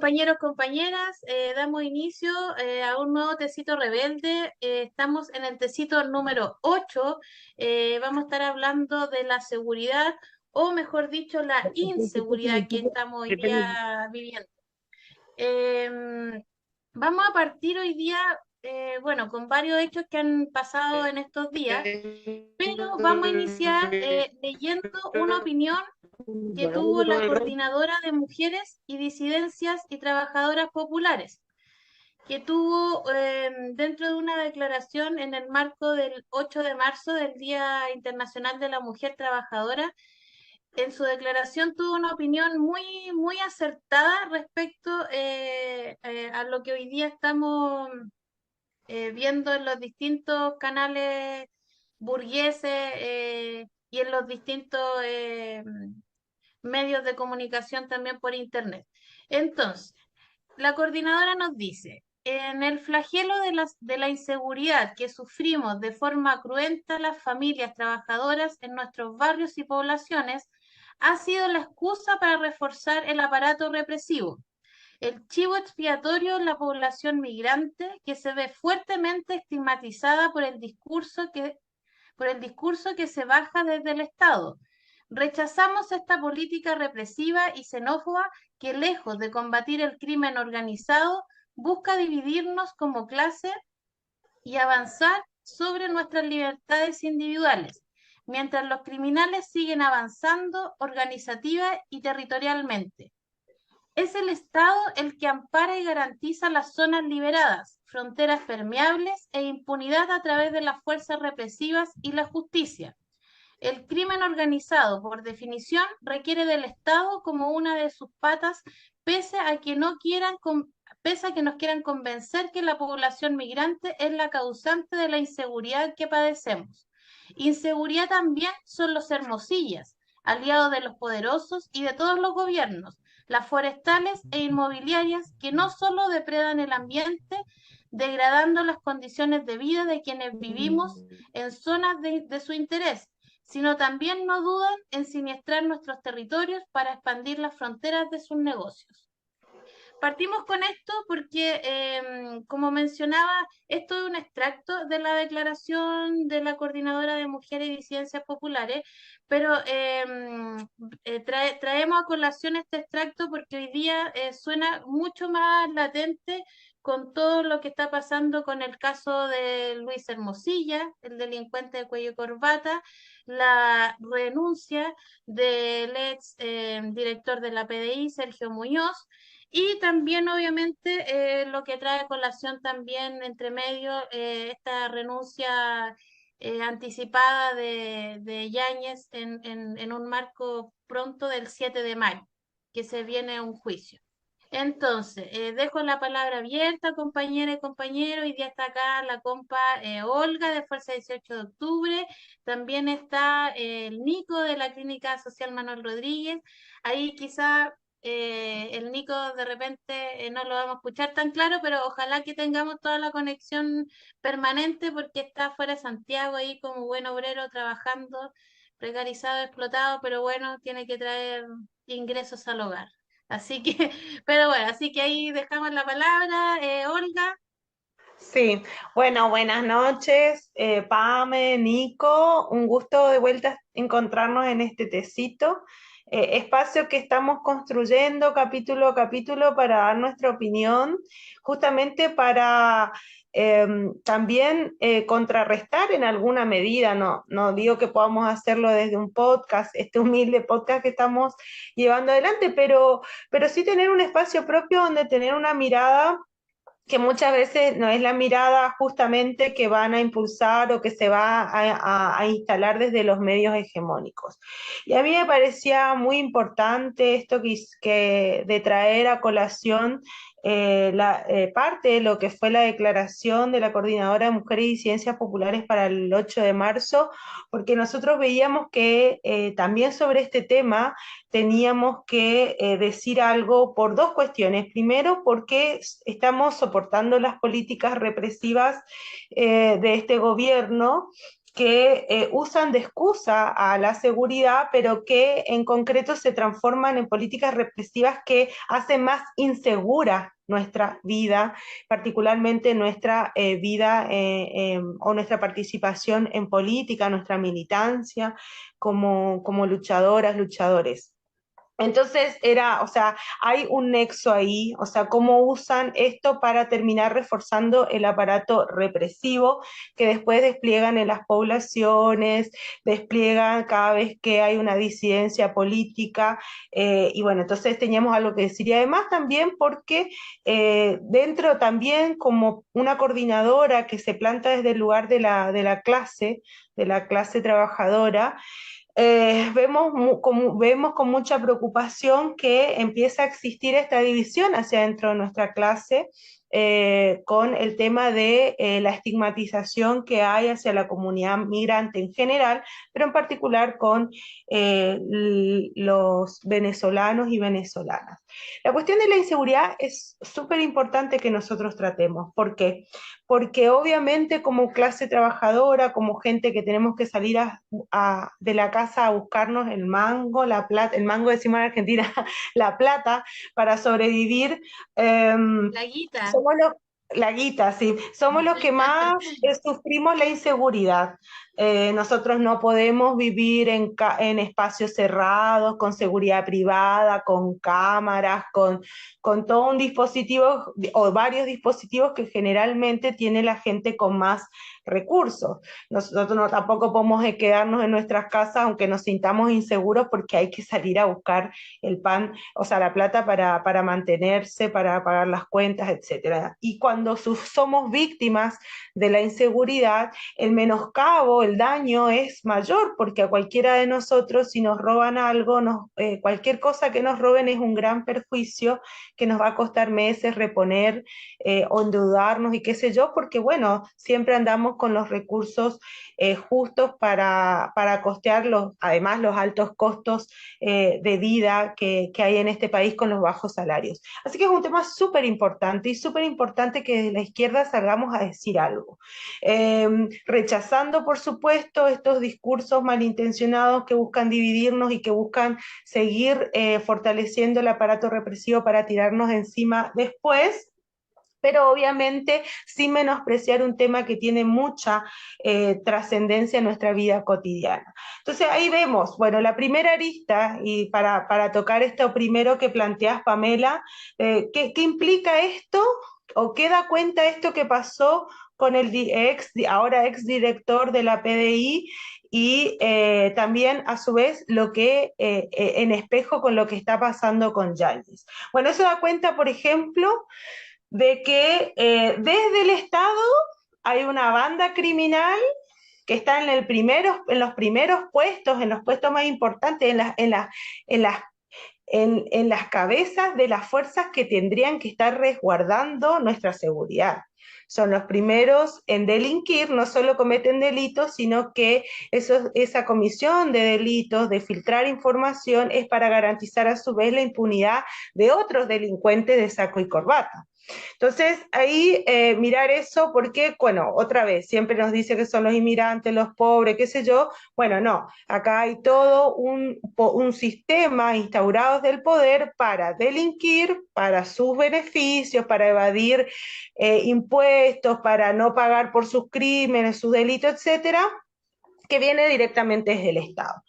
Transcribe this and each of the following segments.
compañeros, compañeras, damos inicio a un nuevo tecito rebelde. Estamos en el tecito número 8. Vamos a estar hablando de la seguridad, o mejor dicho, la inseguridad que estamos hoy día viviendo. Em, Vamos a partir hoy día, bueno, con varios hechos que han pasado en estos días, pero vamos a iniciar leyendo una opinión que tuvo la Coordinadora de Mujeres y Disidencias y Trabajadoras Populares, que tuvo dentro de una declaración en el marco del 8 de marzo, del Día Internacional de la Mujer Trabajadora. En su declaración tuvo una opinión muy acertada respecto a lo que hoy día estamos viendo en los distintos canales burgueses y en los distintos medios de comunicación también por internet. Entonces, la coordinadora nos dice, en el flagelo de la inseguridad que sufrimos de forma cruenta las familias trabajadoras en nuestros barrios y poblaciones, ha sido la excusa para reforzar el aparato represivo, el chivo expiatorio en la población migrante que se ve fuertemente estigmatizada por el discurso que se baja desde el Estado. Rechazamos esta política represiva y xenófoba que, lejos de combatir el crimen organizado, busca dividirnos como clase y avanzar sobre nuestras libertades individuales, mientras los criminales siguen avanzando organizativa y territorialmente. Es el Estado el que ampara y garantiza las zonas liberadas, fronteras permeables e impunidad a través de las fuerzas represivas y la justicia. El crimen organizado, por definición, requiere del Estado como una de sus patas, pese a que pese a que nos quieran convencer que la población migrante es la causante de la inseguridad que padecemos. Inseguridad también son los Hermosillas, aliados de los poderosos y de todos los gobiernos, las forestales e inmobiliarias que no solo depredan el ambiente, degradando las condiciones de vida de quienes vivimos en zonas de su interés, sino también no dudan en siniestrar nuestros territorios para expandir las fronteras de sus negocios. Partimos con esto porque, como mencionaba, esto es un extracto de la declaración de la Coordinadora de Mujeres y Disidencias Populares, pero traemos a colación este extracto porque hoy día suena mucho más latente con todo lo que está pasando con el caso de Luis Hermosilla, el delincuente de cuello y corbata, la renuncia del ex director de la PDI, Sergio Muñoz, y también, obviamente, lo que trae a colación también entre medio esta renuncia anticipada de Yáñez en un marco pronto del 7 de mayo, que se viene un juicio. Entonces, dejo la palabra abierta, compañera y compañero. Hoy día está acá la compa Olga de Fuerza 18 de Octubre. También está el Nico de la Clínica Social Manuel Rodríguez. Ahí quizá el Nico de repente no lo vamos a escuchar tan claro, pero ojalá que tengamos toda la conexión permanente porque está fuera de Santiago ahí como buen obrero trabajando, precarizado, explotado, pero bueno, tiene que traer ingresos al hogar. Así que, pero bueno, así que ahí dejamos la palabra, Olga. Sí, bueno, buenas noches, Pame, Nico, un gusto de vuelta encontrarnos en este tecito, espacio que estamos construyendo capítulo a capítulo para dar nuestra opinión, justamente para también contrarrestar en alguna medida, no digo que podamos hacerlo desde un podcast, este humilde podcast que estamos llevando adelante, pero sí tener un espacio propio donde tener una mirada que muchas veces no es la mirada justamente que van a impulsar o que se va a instalar desde los medios hegemónicos. Y a mí me parecía muy importante esto de traer a colación parte de lo que fue la declaración de la Coordinadora de Mujeres y Ciencias Populares para el 8 de marzo, porque nosotros veíamos que también sobre este tema teníamos que decir algo por dos cuestiones. Primero, porque estamos soportando las políticas represivas de este gobierno que usan de excusa a la seguridad, pero que en concreto se transforman en políticas represivas que hacen más insegura nuestra vida, particularmente nuestra vida o nuestra participación en política, nuestra militancia como luchadoras, luchadores. Entonces era, o sea, hay un nexo ahí, o sea, cómo usan esto para terminar reforzando el aparato represivo que después despliegan en las poblaciones, despliegan cada vez que hay una disidencia política, y bueno, entonces teníamos algo que decir. Y además también porque dentro también como una coordinadora que se planta desde el lugar de la clase trabajadora, vemos con mucha preocupación que empieza a existir esta división hacia dentro de nuestra clase, con el tema de la estigmatización que hay hacia la comunidad migrante en general, pero en particular con los venezolanos y venezolanas. La cuestión de la inseguridad es súper importante que nosotros tratemos. ¿Por qué? Porque obviamente como clase trabajadora, como gente que tenemos que salir de la casa a buscarnos el mango, la plata, el mango decimos en Argentina, la plata para sobrevivir, eh, La guita. somos los, la guita, sí, somos los que más sufrimos la inseguridad. Nosotros no podemos vivir en espacios cerrados, con seguridad privada, con cámaras, con todo un dispositivo o varios dispositivos que generalmente tiene la gente con más recursos. Nosotros no, tampoco podemos quedarnos en nuestras casas aunque nos sintamos inseguros porque hay que salir a buscar el pan, o sea, la plata para mantenerse, para pagar las cuentas, etcétera. Y cuando somos víctimas de la inseguridad, el menoscabo, el daño es mayor, porque a cualquiera de nosotros, si nos roban algo, cualquier cosa que nos roben es un gran perjuicio que nos va a costar meses reponer o endeudarnos y qué sé yo, porque bueno, siempre andamos con los recursos justos para costear además los altos costos de vida que hay en este país con los bajos salarios. Así que es un tema súper importante y súper importante que desde la izquierda salgamos a decir algo. Rechazando, por supuesto, estos discursos malintencionados que buscan dividirnos y que buscan seguir fortaleciendo el aparato represivo para tirarnos encima después, pero obviamente sin menospreciar un tema que tiene mucha trascendencia en nuestra vida cotidiana. Entonces ahí vemos, bueno, la primera arista, y para tocar esto primero que planteas, Pamela, ¿qué implica esto o qué da cuenta esto que pasó con el ahora ex director de la PDI? Y también, a su vez, lo que en espejo con lo que está pasando con Yáñez. Bueno, eso da cuenta, por ejemplo, de que desde el Estado hay una banda criminal que está en los primeros puestos, en los puestos más importantes, en las, en las cabezas de las fuerzas que tendrían que estar resguardando nuestra seguridad. Son los primeros en delinquir, no solo cometen delitos, sino que esa comisión de delitos, de filtrar información, es para garantizar a su vez la impunidad de otros delincuentes de saco y corbata. Entonces, ahí mirar eso, porque, bueno, otra vez, siempre nos dice que son los inmigrantes, los pobres, qué sé yo. Bueno, no, acá hay todo un sistema instaurado del poder para delinquir, para sus beneficios, para evadir impuestos, para no pagar por sus crímenes, sus delitos, etcétera, que viene directamente desde el Estado.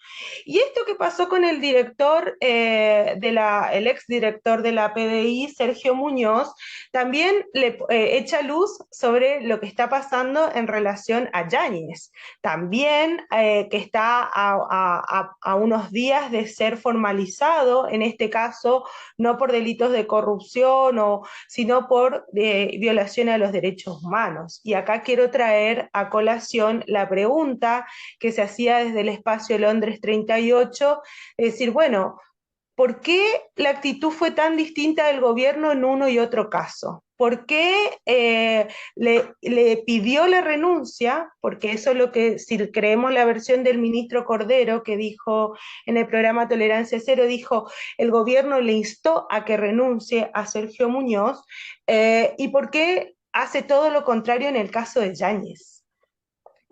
Y esto que pasó con el director, el exdirector de la PDI, Sergio Muñoz, también le echa luz sobre lo que está pasando en relación a Yáñez. También que está a unos días de ser formalizado, en este caso, no por delitos de corrupción, sino por violación a los derechos humanos. Y acá quiero traer a colación la pregunta que se hacía desde el espacio Londres 38, es decir, bueno, ¿por qué la actitud fue tan distinta del gobierno en uno y otro caso? ¿Por qué le pidió la renuncia? Porque eso es lo que, si creemos la versión del ministro Cordero, que dijo en el programa Tolerancia Cero, dijo, el gobierno le instó a que renuncie a Sergio Muñoz, ¿y por qué hace todo lo contrario en el caso de Yáñez?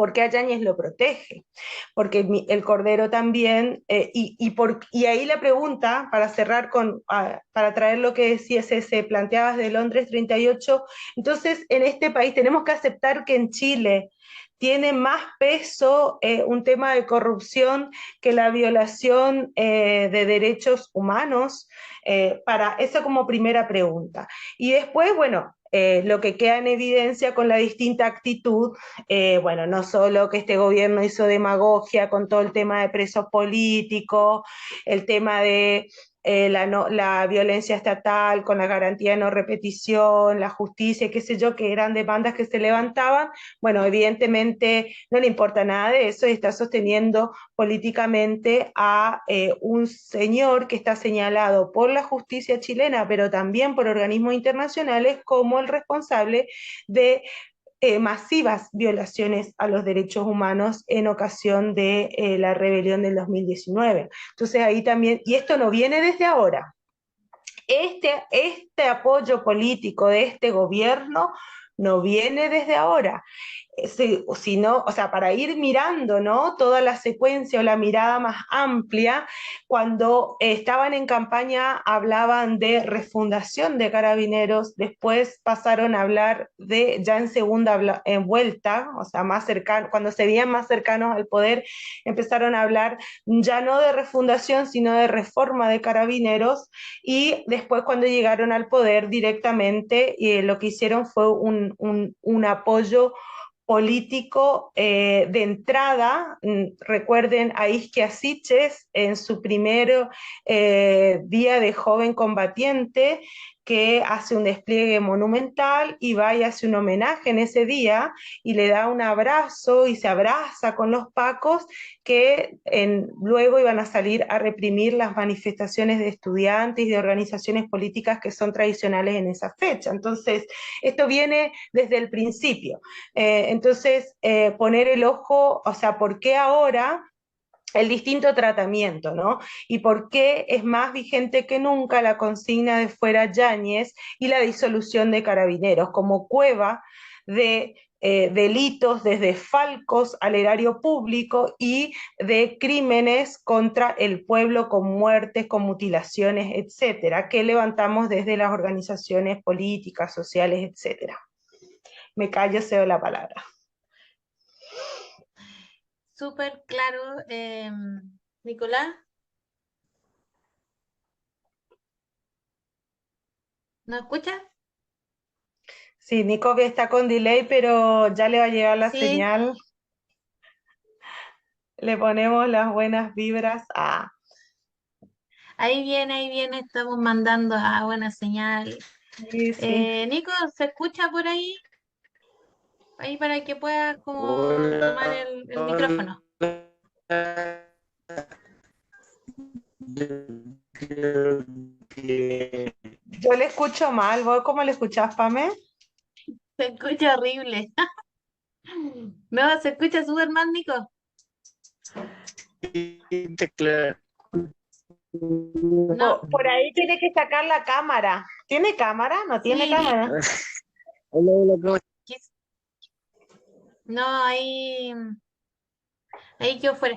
¿por qué a Yáñez lo protege? Porque el Cordero también, y ahí la pregunta, para cerrar para traer lo que decía se planteabas de Londres 38, entonces en este país tenemos que aceptar que en Chile tiene más peso un tema de corrupción que la violación de derechos humanos, para eso como primera pregunta. Y después, bueno, lo que queda en evidencia con la distinta actitud, bueno, no solo que este gobierno hizo demagogia con todo el tema de presos políticos, el tema de la violencia estatal con la garantía de no repetición, la justicia, qué sé yo, que eran demandas que se levantaban. Bueno, evidentemente no le importa nada de eso y está sosteniendo políticamente a un señor que está señalado por la justicia chilena, pero también por organismos internacionales como el responsable de masivas violaciones a los derechos humanos en ocasión de la rebelión del 2019. Entonces ahí también, y esto no viene desde ahora, este apoyo político de este gobierno no viene desde ahora, sino, o sea, para ir mirando, ¿no? Toda la secuencia o la mirada más amplia, cuando estaban en campaña hablaban de refundación de Carabineros, después pasaron a hablar de, ya en segunda en vuelta, o sea, más cercano, cuando se veían más cercanos al poder, empezaron a hablar ya no de refundación, sino de reforma de Carabineros, y después cuando llegaron al poder directamente, lo que hicieron fue un apoyo político de entrada. Recuerden a Isquia Siches en su primer día de joven combatiente, que hace un despliegue monumental y va y hace un homenaje en ese día y le da un abrazo y se abraza con los pacos que luego iban a salir a reprimir las manifestaciones de estudiantes y de organizaciones políticas que son tradicionales en esa fecha. Entonces, esto viene desde el principio. Entonces, poner el ojo, o sea, ¿por qué ahora el distinto tratamiento, ¿no? Y por qué es más vigente que nunca la consigna de fuera Yáñez y la disolución de Carabineros como cueva de delitos desde falcos al erario público y de crímenes contra el pueblo con muertes, con mutilaciones, etcétera, que levantamos desde las organizaciones políticas, sociales, etcétera. Me callo, cedo la palabra. Súper claro, Nicolás, ¿no escuchas? Sí, Nico está con delay, pero ya le va a llegar la Sí, señal. Le ponemos las buenas vibras a... ahí viene, estamos mandando a buena señal. Sí, sí. Nico, ¿se escucha por ahí? Ahí para que puedas como tomar Hola, el micrófono. hola. Yo creo que Yo le escucho mal. ¿Vos cómo le escuchás, Pame? Se escucha horrible. No, se escucha súper mal, Nico. claro. No, Por ahí tiene que sacar la cámara. ¿Tiene cámara? ¿No tiene sí, cámara? Hola, hola, ¿cómo quis- no, ahí quedó fuera.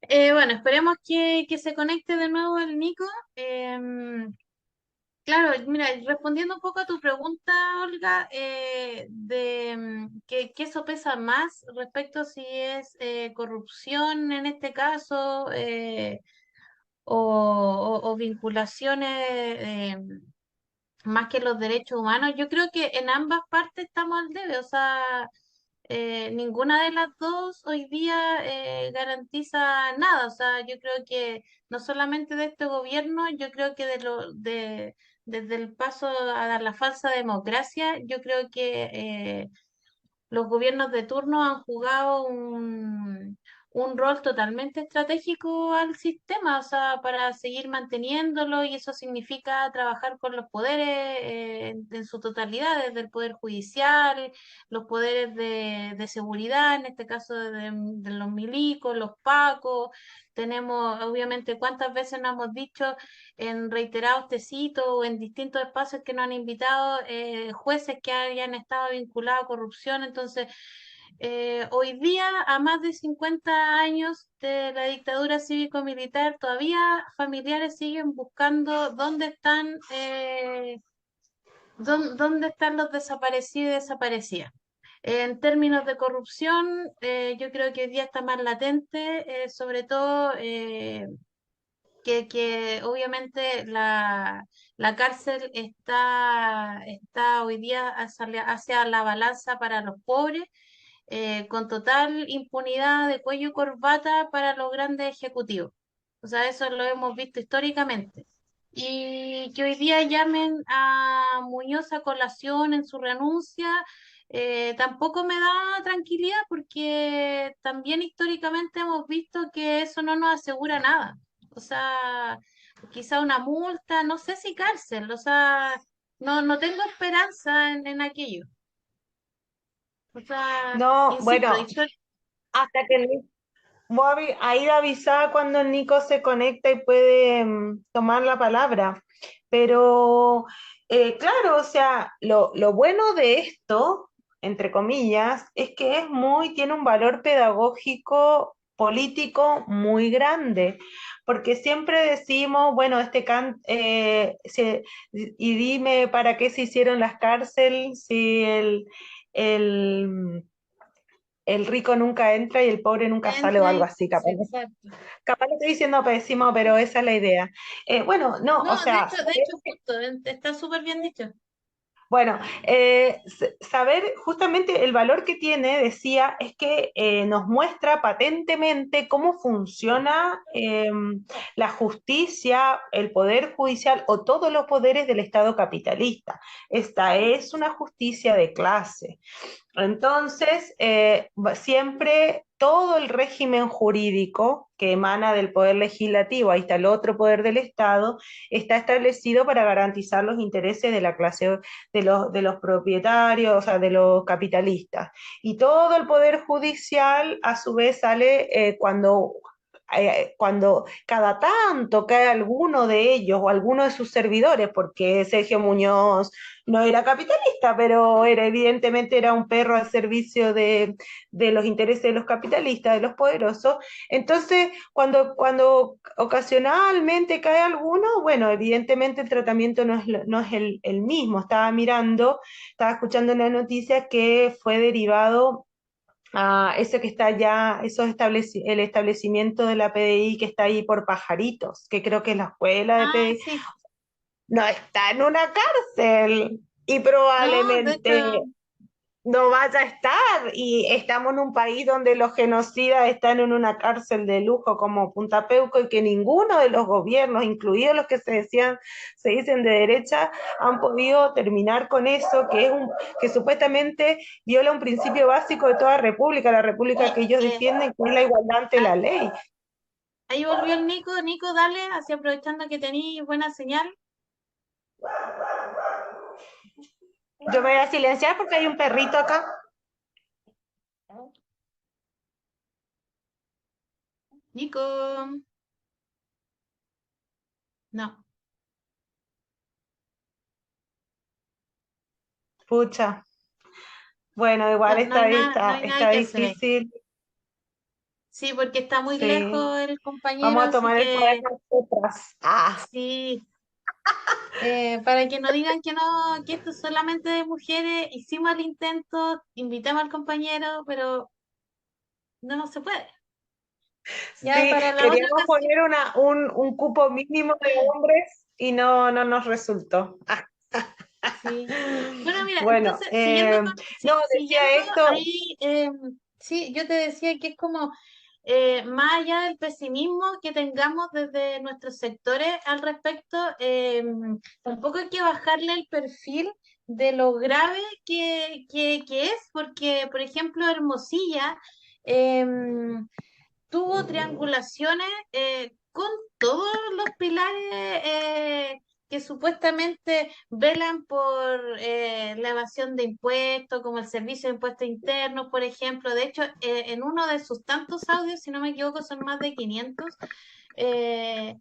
Bueno, esperemos que se conecte de nuevo el Nico. Claro, mira, respondiendo un poco a tu pregunta, Olga, que eso pesa más respecto si es corrupción en este caso, o vinculaciones, más que los derechos humanos. Yo creo que en ambas partes estamos al debe, o sea, ninguna de las dos hoy día garantiza nada. O sea, yo creo que no solamente de este gobierno, yo creo que desde el paso a la falsa democracia, yo creo que los gobiernos de turno han jugado un rol totalmente estratégico al sistema, o sea, para seguir manteniéndolo, y eso significa trabajar con los poderes en su totalidad, desde el poder judicial, los poderes de seguridad, en este caso de los milicos, los pacos. Tenemos, obviamente, cuántas veces nos hemos dicho en reiterados tecitos o en distintos espacios que nos han invitado jueces que hayan estado vinculados a corrupción. Entonces, Hoy día, a más de 50 años de la dictadura cívico-militar, todavía familiares siguen buscando dónde están los desaparecidos y desaparecidas. En términos de corrupción, yo creo que hoy día está más latente, sobre todo que obviamente la cárcel está hoy día hacia la balanza para los pobres, con total impunidad de cuello y corbata para los grandes ejecutivos. O sea, eso lo hemos visto históricamente. Y que hoy día llamen a Muñoz a colación en su renuncia, tampoco me da tranquilidad porque también históricamente hemos visto que eso no nos asegura nada. O sea, quizá una multa, no sé si cárcel, o sea, no tengo esperanza en aquello. O sea, No, insisto, bueno, hasta que voy a ir avisada cuando el Nico se conecta y puede tomar la palabra. Pero, claro, o sea, lo bueno de esto, entre comillas, es que tiene un valor pedagógico político muy grande, porque siempre decimos, bueno, y dime para qué se hicieron las cárceles si el, el rico nunca entra y el pobre nunca sale o entra algo y así, exacto. capaz lo estoy diciendo pésimo, pero esa es la idea. Bueno, no, No, o sea, de hecho, justo, está súper bien dicho. bueno, saber justamente el valor que tiene, decía, es que nos muestra patentemente cómo funciona la justicia, el poder judicial o todos los poderes del Estado capitalista. Esta es una justicia de clase. Entonces, siempre todo el régimen jurídico que emana del poder legislativo, ahí está el otro poder del Estado, está establecido para garantizar los intereses de la clase de los propietarios, o sea, de los capitalistas. Y todo el poder judicial, a su vez, sale cuando cada tanto cae alguno de ellos o alguno de sus servidores, porque Sergio Muñoz no era capitalista, pero evidentemente era un perro al servicio de los intereses de los capitalistas, de los poderosos. Entonces, cuando ocasionalmente cae alguno, bueno, evidentemente el tratamiento no es el mismo. Estaba escuchando en la noticia que fue derivado a eso que está ya, el establecimiento de la PDI que está ahí por Pajaritos, que creo que es la escuela de Ah, PDI, sí. no está en una cárcel y No, de hecho, probablemente no vaya a estar. Y estamos en un país donde los genocidas están en una cárcel de lujo como Punta Peuco y que ninguno de los gobiernos, incluidos los que se dicen de derecha, han podido terminar con eso, que supuestamente viola un principio básico de toda república, la república oye, que ellos defienden, que es la igualdad ante ah, la ley. ahí volvió el Nico. Nico, dale, así aprovechando que tenéis buena señal. Yo me voy a silenciar porque hay un perrito acá. Nico, no, Pucha. Bueno, igual no hay está, nada, no está, hay nada está que hacer ahí. difícil. Sí, porque está muy Sí. lejos el compañero, Vamos a así tomar el poder que nosotras. Ah, sí, para que no digan que no, que esto es solamente de mujeres, hicimos el intento, invitamos al compañero, pero no se puede. Ya sí, para la otra queríamos ocasión. poner un cupo mínimo de hombres y no nos resultó. Ah, Sí. Bueno, mira, bueno, entonces, siguiendo no, decía siguiendo esto, ahí, sí, yo te decía que es como, más allá del pesimismo que tengamos desde nuestros sectores al respecto, tampoco hay que bajarle el perfil de lo grave que es, porque, por ejemplo, Hermosilla, tuvo triangulaciones, con todos los pilares, que supuestamente velan por, la evasión de impuestos, como el Servicio de Impuestos Internos, por ejemplo. De hecho, en uno de sus tantos audios, si no me equivoco, son más de 500, eh,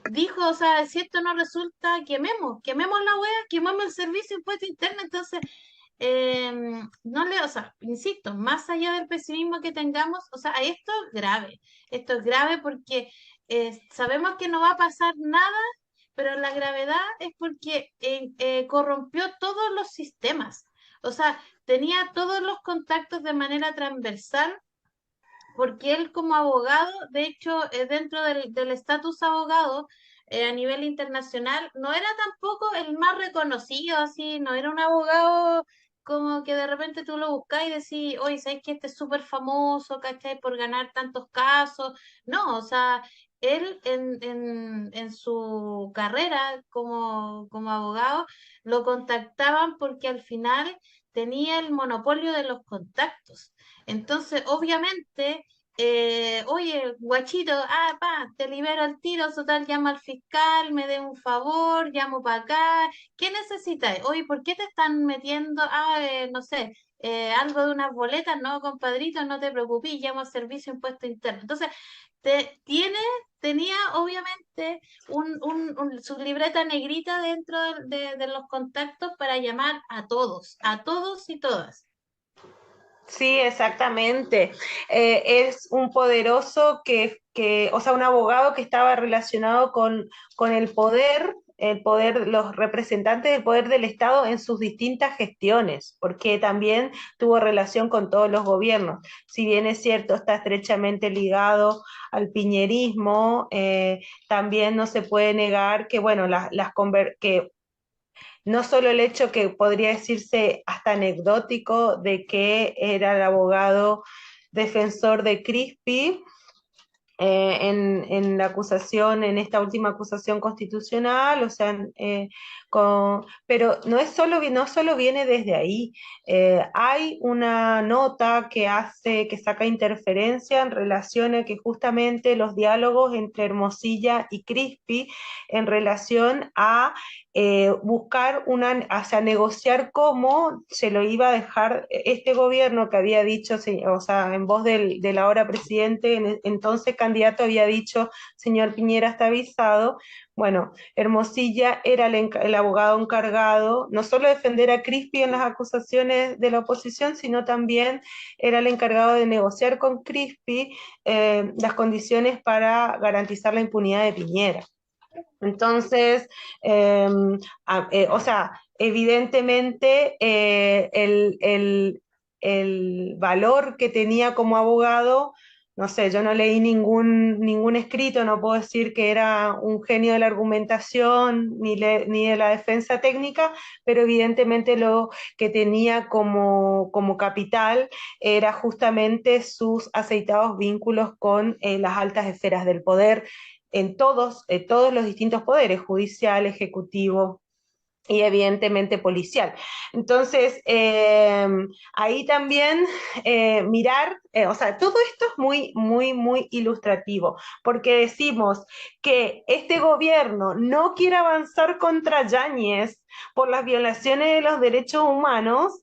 dijo, o sea, si esto no resulta, quememos la wea, quememos el Servicio de Impuestos Internos. Entonces, no le, o sea, insisto, más allá del pesimismo que tengamos, o sea, esto es grave porque sabemos que no va a pasar nada, pero la gravedad es porque corrompió todos los sistemas, o sea, tenía todos los contactos de manera transversal porque él como abogado, de hecho, dentro del estatus abogado a nivel internacional, no era tampoco el más reconocido, así, no era un abogado como que de repente tú lo buscas y decís, oye, ¿sabes que este es súper famoso, ¿cachai? Por ganar tantos casos. No, o sea, él en su carrera como abogado lo contactaban porque al final tenía el monopolio de los contactos. Entonces, obviamente, oye, guachito, te libero al tiro, total, llama al fiscal, me dé un favor, llamo para acá, ¿qué necesitas? Oye, ¿por qué te están metiendo, no sé, algo de unas boletas? No, compadrito, no te preocupes, llamo al servicio de impuesto interno. Entonces, te, tiene, tenía obviamente su libreta negrita dentro de los contactos para llamar a todos y todas. Sí, exactamente. Es un poderoso o sea, un abogado que estaba relacionado con el poder, los representantes del poder del Estado en sus distintas gestiones, porque también tuvo relación con todos los gobiernos. Si bien es cierto, está estrechamente ligado al piñerismo, también no se puede negar que, bueno, que no solo el hecho que podría decirse hasta anecdótico de que era el abogado defensor de Crispi, en la acusación, en esta última acusación constitucional, o sea, pero no solo viene desde ahí. Hay una nota que saca interferencia en relación a que justamente los diálogos entre Hermosilla y Crispi en relación a buscar o sea, negociar cómo se lo iba a dejar este gobierno que había dicho, o sea, en voz del ahora presidente, entonces candidato, había dicho, señor Piñera está avisado. Bueno, Hermosilla era el abogado encargado, no solo de defender a Crispi en las acusaciones de la oposición, sino también era el encargado de negociar con Crispi las condiciones para garantizar la impunidad de Piñera. Entonces, eh, o sea, evidentemente el valor que tenía como abogado, no sé, yo no leí ningún escrito, no puedo decir que era un genio de la argumentación ni de la defensa técnica, pero evidentemente lo que tenía como capital era justamente sus aceitados vínculos con las altas esferas del poder todos los distintos poderes, judicial, ejecutivo y evidentemente policial. Entonces, ahí también mirar, o sea, todo esto es muy, muy, muy ilustrativo, porque decimos que este gobierno no quiere avanzar contra Yáñez por las violaciones de los derechos humanos,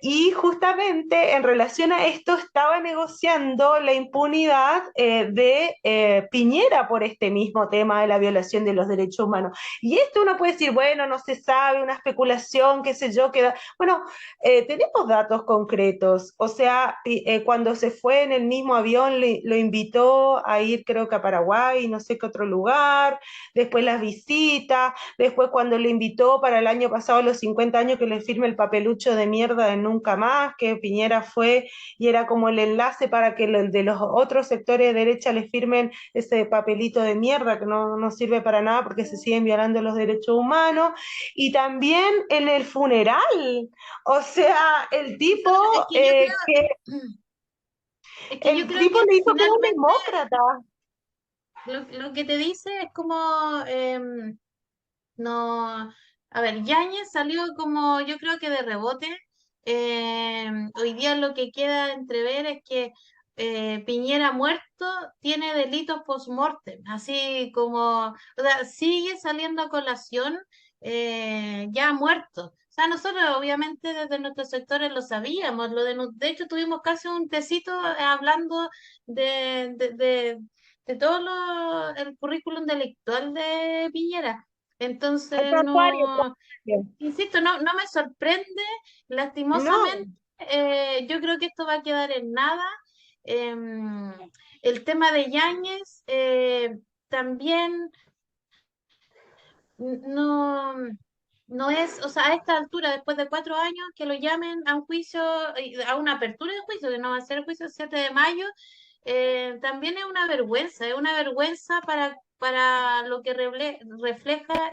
y justamente en relación a esto estaba negociando la impunidad de Piñera por este mismo tema de la violación de los derechos humanos. Y esto uno puede decir, bueno, no se sabe, una especulación, qué sé yo, queda. Bueno, tenemos datos concretos. O sea, cuando se fue en el mismo avión, lo invitó a ir, creo que a Paraguay, no sé qué otro lugar, después las visitas, después cuando le invitó para el año pasado, los 50 años, que le firme el papelucho de mierda de nunca más, que Piñera fue y era como el enlace para que de los otros sectores de derecha le firmen ese papelito de mierda que no sirve para nada porque se siguen violando los derechos humanos. Y también en el funeral, o sea, Es que yo es que yo el creo tipo que le hizo como un finalmente demócrata. lo que te dice es como, no, a ver, Yáñez salió como, yo creo que de rebote. Hoy día lo que queda entrever es que Piñera muerto tiene delitos post-mortem, así como, o sea, sigue saliendo a colación ya muerto. O sea, nosotros obviamente desde nuestros sectores lo sabíamos, de hecho tuvimos casi un tecito hablando de, de, de, de todo el currículum delictual de Piñera, Entonces, Acuario, no, Acuario. insisto, no me sorprende, No, lastimosamente, yo creo que esto va a quedar en nada. Em, el tema de Yáñez, también no, no es, o sea, a esta altura, después de 4 años, que lo llamen a un juicio, a una apertura de juicio, que no va a ser el juicio el 7 de mayo, también es una vergüenza para lo que refleja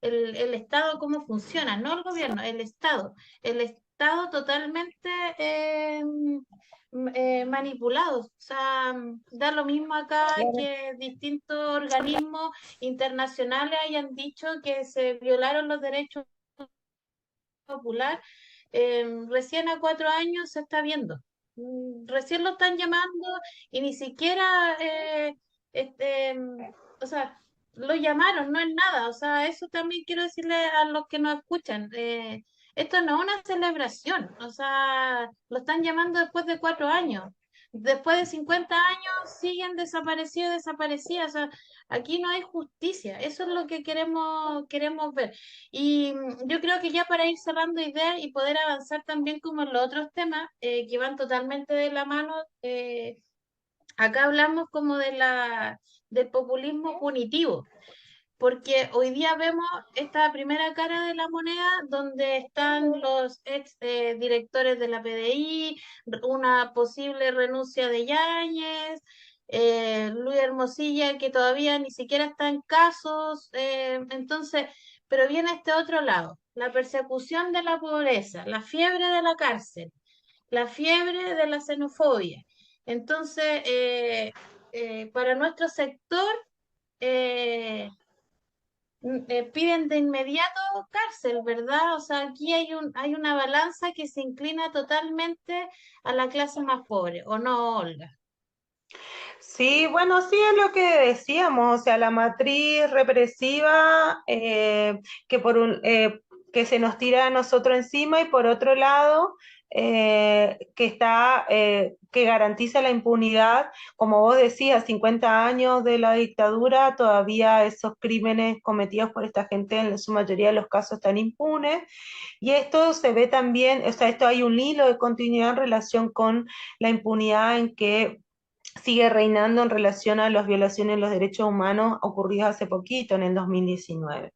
el Estado, cómo funciona, no el gobierno, el Estado totalmente manipulado. O sea, da lo mismo acá claro. que distintos organismos internacionales hayan dicho que se violaron los derechos populares. Recién a 4 años se está viendo. Recién lo están llamando y ni siquiera, este, o sea, lo llamaron, no es nada. O sea, eso también quiero decirle a los que nos escuchan. Esto no es una celebración, o sea, lo están llamando después de 4 años. Después de 50 años siguen desaparecidos, desaparecidas. O sea, aquí no hay justicia. Eso es lo que queremos ver. Y yo creo que ya para ir cerrando ideas y poder avanzar también como en los otros temas que van totalmente de la mano, acá hablamos como del populismo punitivo, porque hoy día vemos esta primera cara de la moneda donde están los ex directores de la PDI, una posible renuncia de Yáñez, Luis Hermosilla que todavía ni siquiera está en casos, entonces, pero viene este otro lado, la persecución de la pobreza, la fiebre de la cárcel, la fiebre de la xenofobia. Entonces, para nuestro sector, eh, piden de inmediato cárcel, ¿verdad? O sea, aquí hay una balanza que se inclina totalmente a la clase más pobre, ¿o no, Olga? Sí, bueno, sí es lo que decíamos, o sea, la matriz represiva que se nos tira a nosotros encima y por otro lado que garantiza la impunidad, como vos decías, 50 años de la dictadura, todavía esos crímenes cometidos por esta gente en su mayoría de los casos están impunes y esto se ve también, o sea, esto hay un hilo de continuidad en relación con la impunidad en que sigue reinando en relación a las violaciones de los derechos humanos ocurridas hace poquito, en el 2019.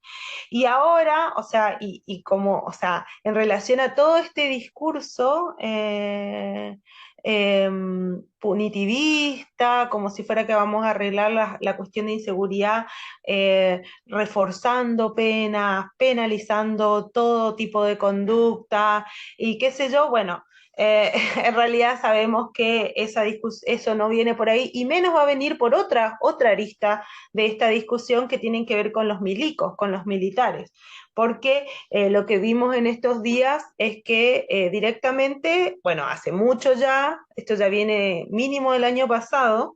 Y ahora, o sea, o sea, en relación a todo este discurso eh, punitivista, como si fuera que vamos a arreglar la cuestión de inseguridad, reforzando penas, penalizando todo tipo de conducta y qué sé yo, bueno, en realidad sabemos que eso no viene por ahí y menos va a venir por otra arista de esta discusión que tienen que ver con los milicos, con los militares, porque lo que vimos en estos días es que directamente, bueno, hace mucho ya, esto ya viene mínimo del año pasado,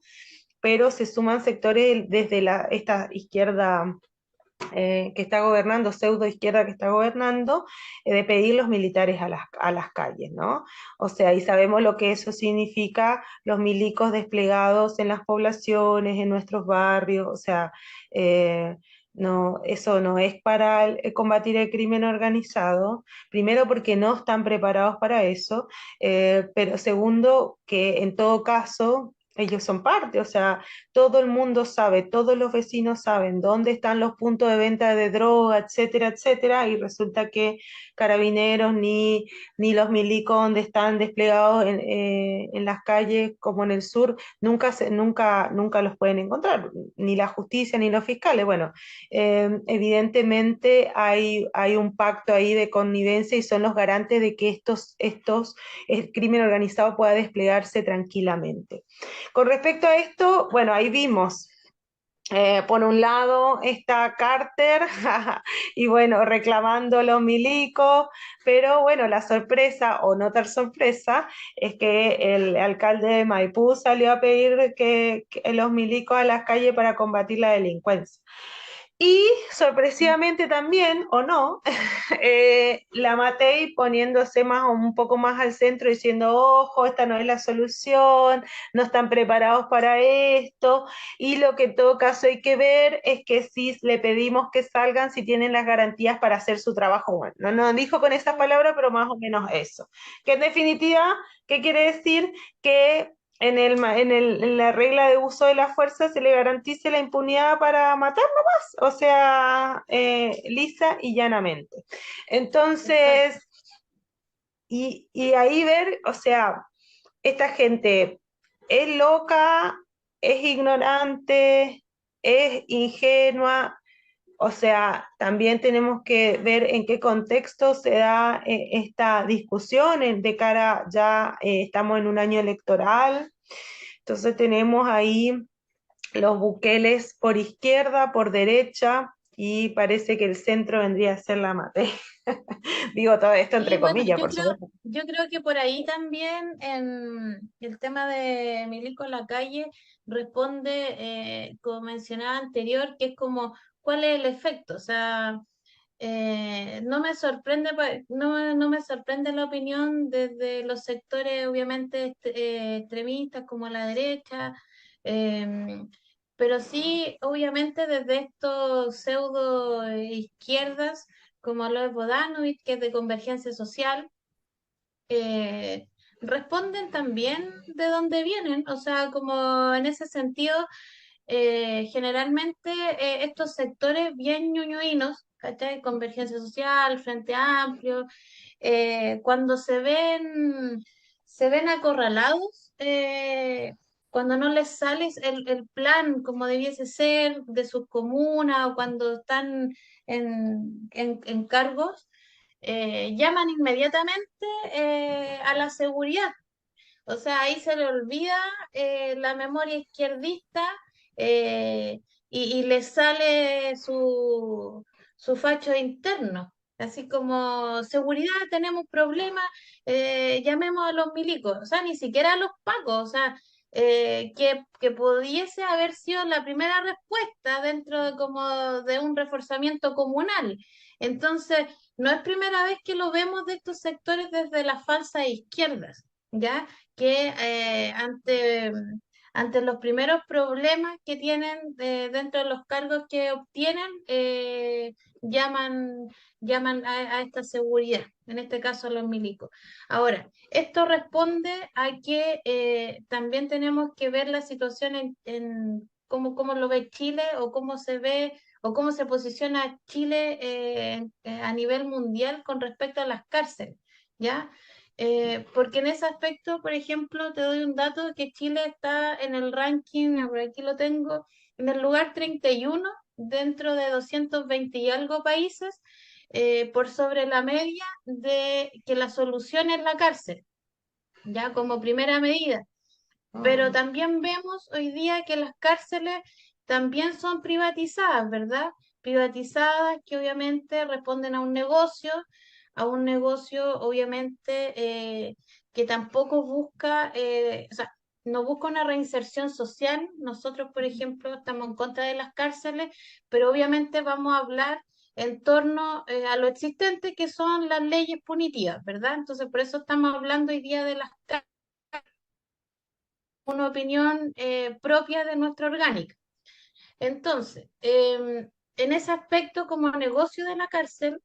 pero se suman sectores desde esta izquierda que está gobernando, pseudo izquierda que está gobernando, de pedir los militares a las calles, ¿no? O sea, y sabemos lo que eso significa, los milicos desplegados en las poblaciones, en nuestros barrios, o sea, no, eso no es para combatir el crimen organizado, primero porque no están preparados para eso, pero segundo que en todo caso ellos son parte, o sea, todo el mundo sabe, todos los vecinos saben dónde están los puntos de venta de droga, etcétera, etcétera, y resulta que carabineros ni los milicos donde están desplegados en las calles como en el sur, nunca los pueden encontrar, ni la justicia ni los fiscales. Bueno, evidentemente hay un pacto ahí de connivencia y son los garantes de que el crimen organizado pueda desplegarse tranquilamente. Con respecto a esto, bueno, ahí vimos, por un lado está Carter y bueno, reclamando los milicos, pero bueno, la sorpresa o no tan sorpresa es que el alcalde de Maipú salió a pedir que los milicos a las calles para combatir la delincuencia. Y sorpresivamente también, o no, la Matei poniéndose un poco más al centro, diciendo, ojo, esta no es la solución, no están preparados para esto, y lo que en todo caso hay que ver es que si le pedimos que salgan, si tienen las garantías para hacer su trabajo bueno. No nos dijo con esas palabras, pero más o menos eso. Que en definitiva, ¿qué quiere decir? Que en la regla de uso de la fuerza se le garantice la impunidad para matar nomás, o sea, lisa y llanamente. Exacto. Entonces, y ahí ver, o sea, esta gente es loca, es ignorante, es ingenua, o sea, también tenemos que ver en qué contexto se da esta discusión de cara, ya estamos en un año electoral, entonces tenemos ahí los buqueles por izquierda, por derecha, y parece que el centro vendría a ser la Mate. Digo todo esto Y entre bueno, comillas, por supuesto. yo creo que por ahí también en el tema de Milico en la calle responde, como mencionaba anterior, que es como, ¿cuál es el efecto? O sea, no me sorprende, no me sorprende la opinión desde los sectores, obviamente, extremistas como la derecha, em, pero sí, obviamente, desde estos pseudo izquierdas, como lo es Bodanovich, que es de Convergencia Social, eh, responden también de dónde vienen, o sea, como en ese sentido generalmente estos sectores bien ñuñuinos, ¿cachai? Convergencia Social, Frente Amplio, cuando se ven acorralados, cuando no les sale el plan como debiese ser de sus comunas o cuando están en cargos, llaman inmediatamente a la seguridad. O sea, ahí se le olvida la memoria izquierdista eh, y le sale su facho interno. Así como seguridad, tenemos problemas, llamemos a los milicos, o sea, ni siquiera a los pacos, o sea, que pudiese haber sido la primera respuesta dentro de como de un reforzamiento comunal. Entonces, no es primera vez que lo vemos de estos sectores desde las falsas izquierdas. ¿Ya? Que ante los primeros problemas que tienen dentro de los cargos que obtienen, llaman, llaman a esta seguridad, en este caso a los milicos. Ahora, esto responde a que también tenemos que ver la situación en cómo lo ve Chile o cómo se ve o cómo se posiciona Chile a nivel mundial con respecto a las cárceles, ¿ya? Porque en ese aspecto, por ejemplo, te doy un dato que Chile está en el ranking, por aquí lo tengo, en el lugar 31 dentro de 220 y algo países, por sobre la media de que la solución es la cárcel, ya como primera medida. Pero Mm. también vemos hoy día que las cárceles también son privatizadas, ¿verdad? Privatizadas que obviamente responden a un negocio obviamente que tampoco busca, o sea, no busca una reinserción social. Nosotros, por ejemplo, estamos en contra de las cárceles, pero obviamente vamos a hablar en torno a lo existente que son las leyes punitivas, ¿verdad? Entonces, por eso estamos hablando hoy día de las cárceles, una opinión propia de nuestra orgánica. Entonces, en ese aspecto, como negocio de la cárcel,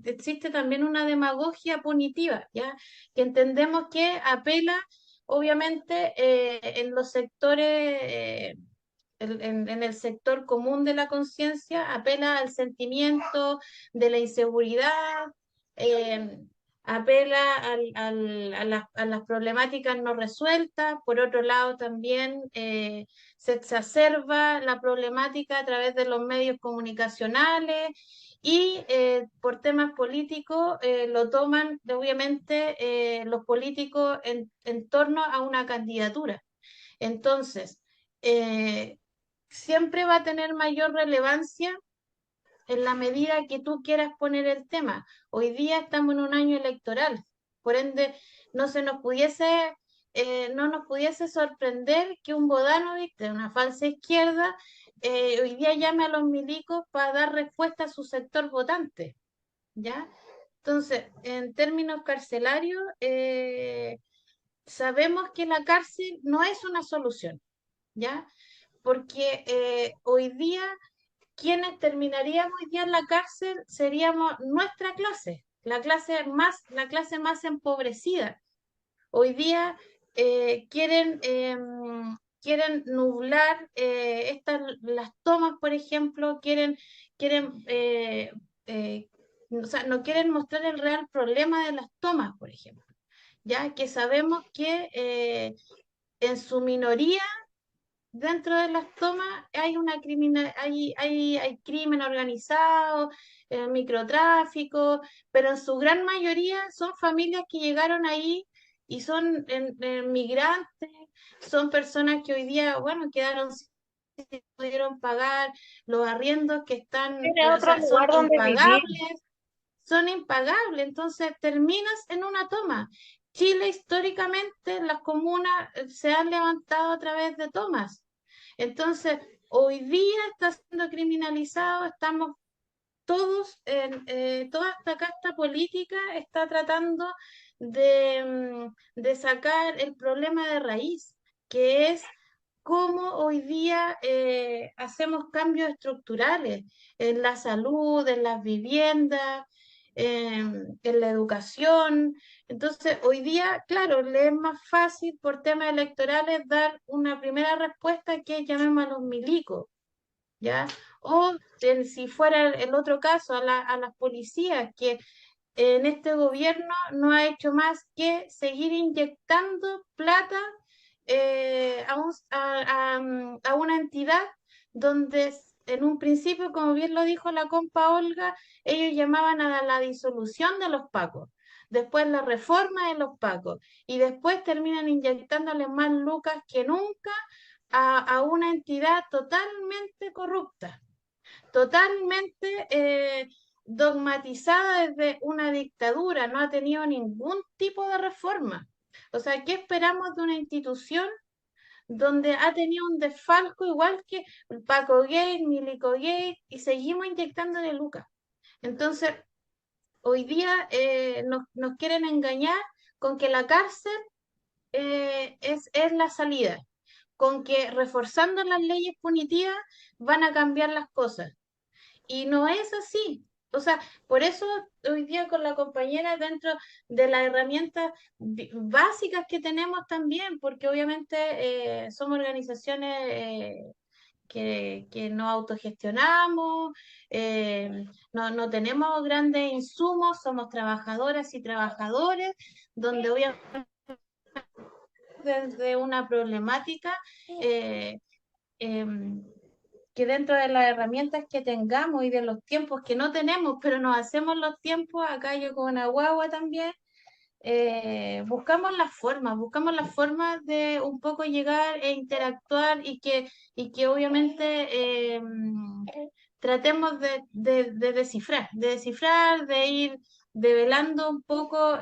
existe también una demagogia punitiva, ¿ya? Que entendemos que apela, obviamente, en los sectores, en el sector común de la conciencia, apela al sentimiento de la inseguridad, eh, apela a las problemáticas no resueltas. Por otro lado, también se exacerba la problemática a través de los medios comunicacionales y por temas políticos lo toman, obviamente, los políticos en torno a una candidatura. Entonces, eh, siempre va a tener mayor relevancia en la medida que tú quieras poner el tema. Hoy día estamos en un año electoral, por ende, no se nos pudiese, no nos pudiese sorprender que un Bodanovich de una falsa izquierda hoy día llame a los milicos para dar respuesta a su sector votante, ¿ya? Entonces, en términos carcelarios, sabemos que la cárcel no es una solución, ¿ya? Porque hoy día, quienes terminaríamos hoy día en la cárcel seríamos nuestra clase, la clase más empobrecida. Hoy día quieren nublar las tomas, por ejemplo, quieren o sea, no quieren mostrar el real problema de las tomas, por ejemplo, ya que sabemos que en su minoría dentro de las tomas hay crimen organizado, microtráfico, pero en su gran mayoría son familias que llegaron ahí y son migrantes, son personas que hoy día, bueno, quedaron sin pudieron pagar los arriendos que están, Tiene o otro sea, lugar donde vivir. son impagables, entonces terminas en una toma. Chile históricamente, las comunas se han levantado a través de tomas. Entonces, hoy día está siendo criminalizado, estamos toda esta casta política está tratando de sacar el problema de raíz, que es cómo hoy día hacemos cambios estructurales en la salud, en las viviendas, en la educación. Entonces, hoy día, claro, le es más fácil por temas electorales dar una primera respuesta que llamemos a los milicos, ¿ya? O si fuera el otro caso, a las policías, que en este gobierno no ha hecho más que seguir inyectando plata a una entidad donde en un principio, como bien lo dijo la compa Olga, ellos llamaban a la disolución de los pacos, después la reforma de los pacos, y después terminan inyectándole más lucas que nunca a una entidad totalmente corrupta, totalmente dogmatizada desde una dictadura, no ha tenido ningún tipo de reforma. O sea, ¿qué esperamos de una institución donde ha tenido un desfalco igual que Paco Gay, Milico Gay, y seguimos inyectándole lucas? Entonces, hoy día nos quieren engañar con que la cárcel es la salida, con que reforzando las leyes punitivas van a cambiar las cosas. Y no es así. O sea, por eso hoy día con la compañera dentro de las herramientas básicas que tenemos también, porque obviamente somos organizaciones que nos autogestionamos, no tenemos grandes insumos, somos trabajadoras y trabajadores, donde obviamente desde una problemática eh, em, que dentro de las herramientas que tengamos y de los tiempos que no tenemos, pero nos hacemos los tiempos, acá yo con una guagua también, buscamos las formas de un poco llegar e interactuar y que obviamente tratemos de descifrar, de ir develando un poco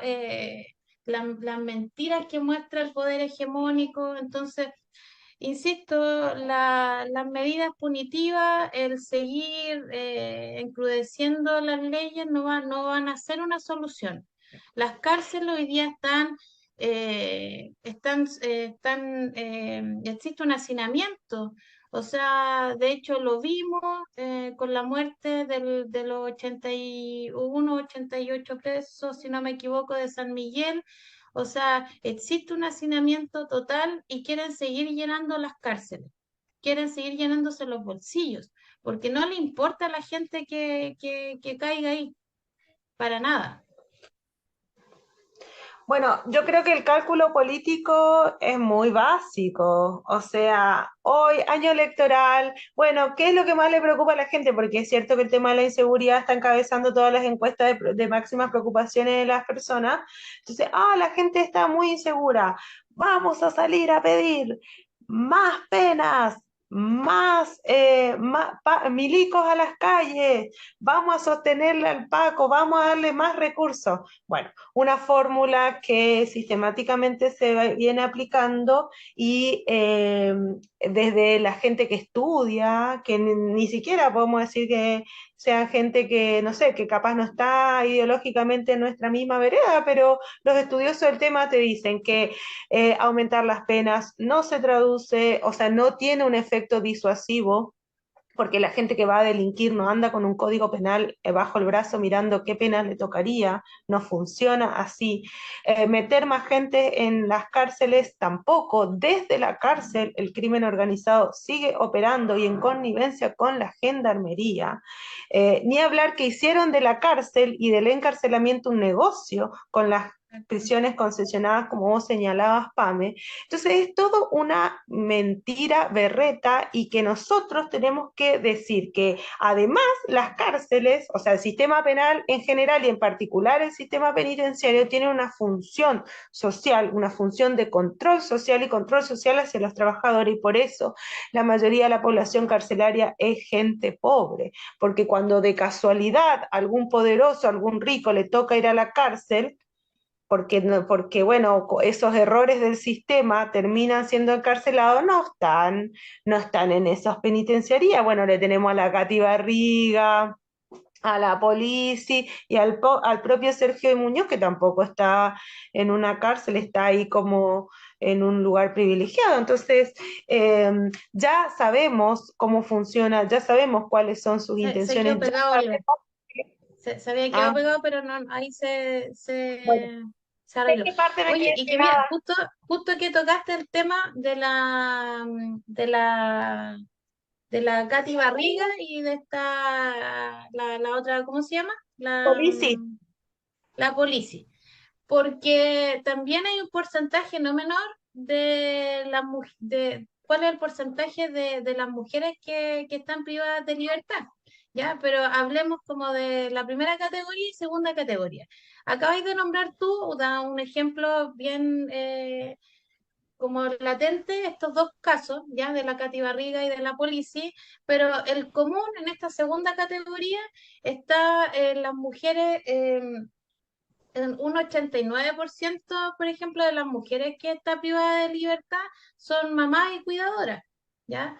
las mentiras que muestra el poder hegemónico. Entonces, insisto, las medidas punitivas, el seguir encrudeciendo las leyes no van a ser una solución. Las cárceles hoy día existe un hacinamiento. O sea, de hecho lo vimos con la muerte de los 81, 88 presos, si no me equivoco, de San Miguel. O sea, existe un hacinamiento total y quieren seguir llenando las cárceles, quieren seguir llenándose los bolsillos, porque no le importa a la gente que caiga ahí, para nada. Bueno, yo creo que el cálculo político es muy básico. O sea, hoy, año electoral, bueno, ¿qué es lo que más le preocupa a la gente? Porque es cierto que el tema de la inseguridad está encabezando todas las encuestas de máximas preocupaciones de las personas. Entonces, la gente está muy insegura. Vamos a salir a pedir más penas, milicos a las calles, vamos a sostenerle al Paco, vamos a darle más recursos. Bueno, una fórmula que sistemáticamente se viene aplicando y desde la gente que estudia, que ni siquiera podemos decir que sean gente que, no sé, que capaz no está ideológicamente en nuestra misma vereda, pero los estudiosos del tema te dicen que aumentar las penas no se traduce, o sea, no tiene un efecto disuasivo, porque la gente que va a delinquir no anda con un código penal bajo el brazo mirando qué pena le tocaría, no funciona así. Meter más gente en las cárceles tampoco, desde la cárcel el crimen organizado sigue operando y en connivencia con la gendarmería. Ni hablar que hicieron de la cárcel y del encarcelamiento un negocio con las prisiones concesionadas, como vos señalabas, Pame. Entonces es todo una mentira berreta y que nosotros tenemos que decir que además las cárceles, o sea, el sistema penal en general y en particular el sistema penitenciario tiene una función social, una función de control social y control social hacia los trabajadores y por eso la mayoría de la población carcelaria es gente pobre, porque cuando de casualidad algún poderoso, algún rico le toca ir a la cárcel, porque bueno, esos errores del sistema terminan siendo encarcelados, no están en esas penitenciarías. Bueno, le tenemos a la Cati Barriga, a la policía y al propio Sergio Muñoz, que tampoco está en una cárcel, está ahí como en un lugar privilegiado. Entonces, ya sabemos cómo funciona, ya sabemos cuáles son sus Se quedó intenciones, ya pegado, Oliver. sabemos Se había quedado ah, pegado, pero no, ahí bueno, se ¿de arregló. qué parte me Oye, quedé y que bien, pegada? justo que tocaste el tema de la Katy Barriga y de la otra, ¿cómo se llama? Polici. La Polici. Porque también hay un porcentaje no menor de las de cuál es el porcentaje de las mujeres que están privadas de libertad. ¿Ya? Pero hablemos como de la primera categoría y segunda categoría. Acabáis de nombrar tú, da un ejemplo bien como latente estos dos casos, ya de la Cati Barriga y de la Polici, pero el común en esta segunda categoría está en las mujeres, en un 89%, por ejemplo, de las mujeres que está privada de libertad son mamás y cuidadoras, ¿ya?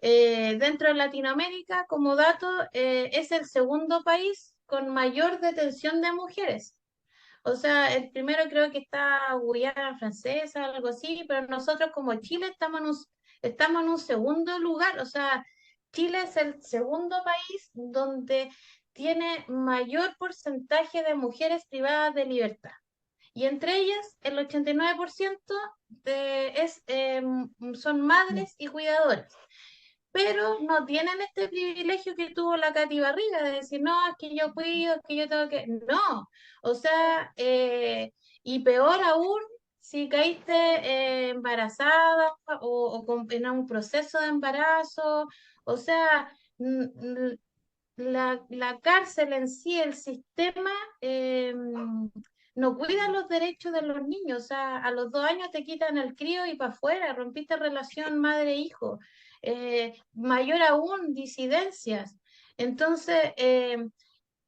Dentro de Latinoamérica, como dato, es el segundo país con mayor detención de mujeres. O sea, el primero creo que está Guyana Francesa, algo así, pero nosotros como Chile estamos en un segundo lugar. O sea, Chile es el segundo país donde tiene mayor porcentaje de mujeres privadas de libertad. Y entre ellas, el 89% son madres y cuidadoras, pero no tienen este privilegio que tuvo la Katy Barriga de decir, no, es que yo cuido, es que yo tengo que... No, o sea, y peor aún, si caíste embarazada en un proceso de embarazo, o sea, la cárcel en sí, el sistema, no cuida los derechos de los niños. O sea, a los 2 años te quitan el crío y para afuera, rompiste relación madre-hijo. Mayor aún, disidencias. Entonces,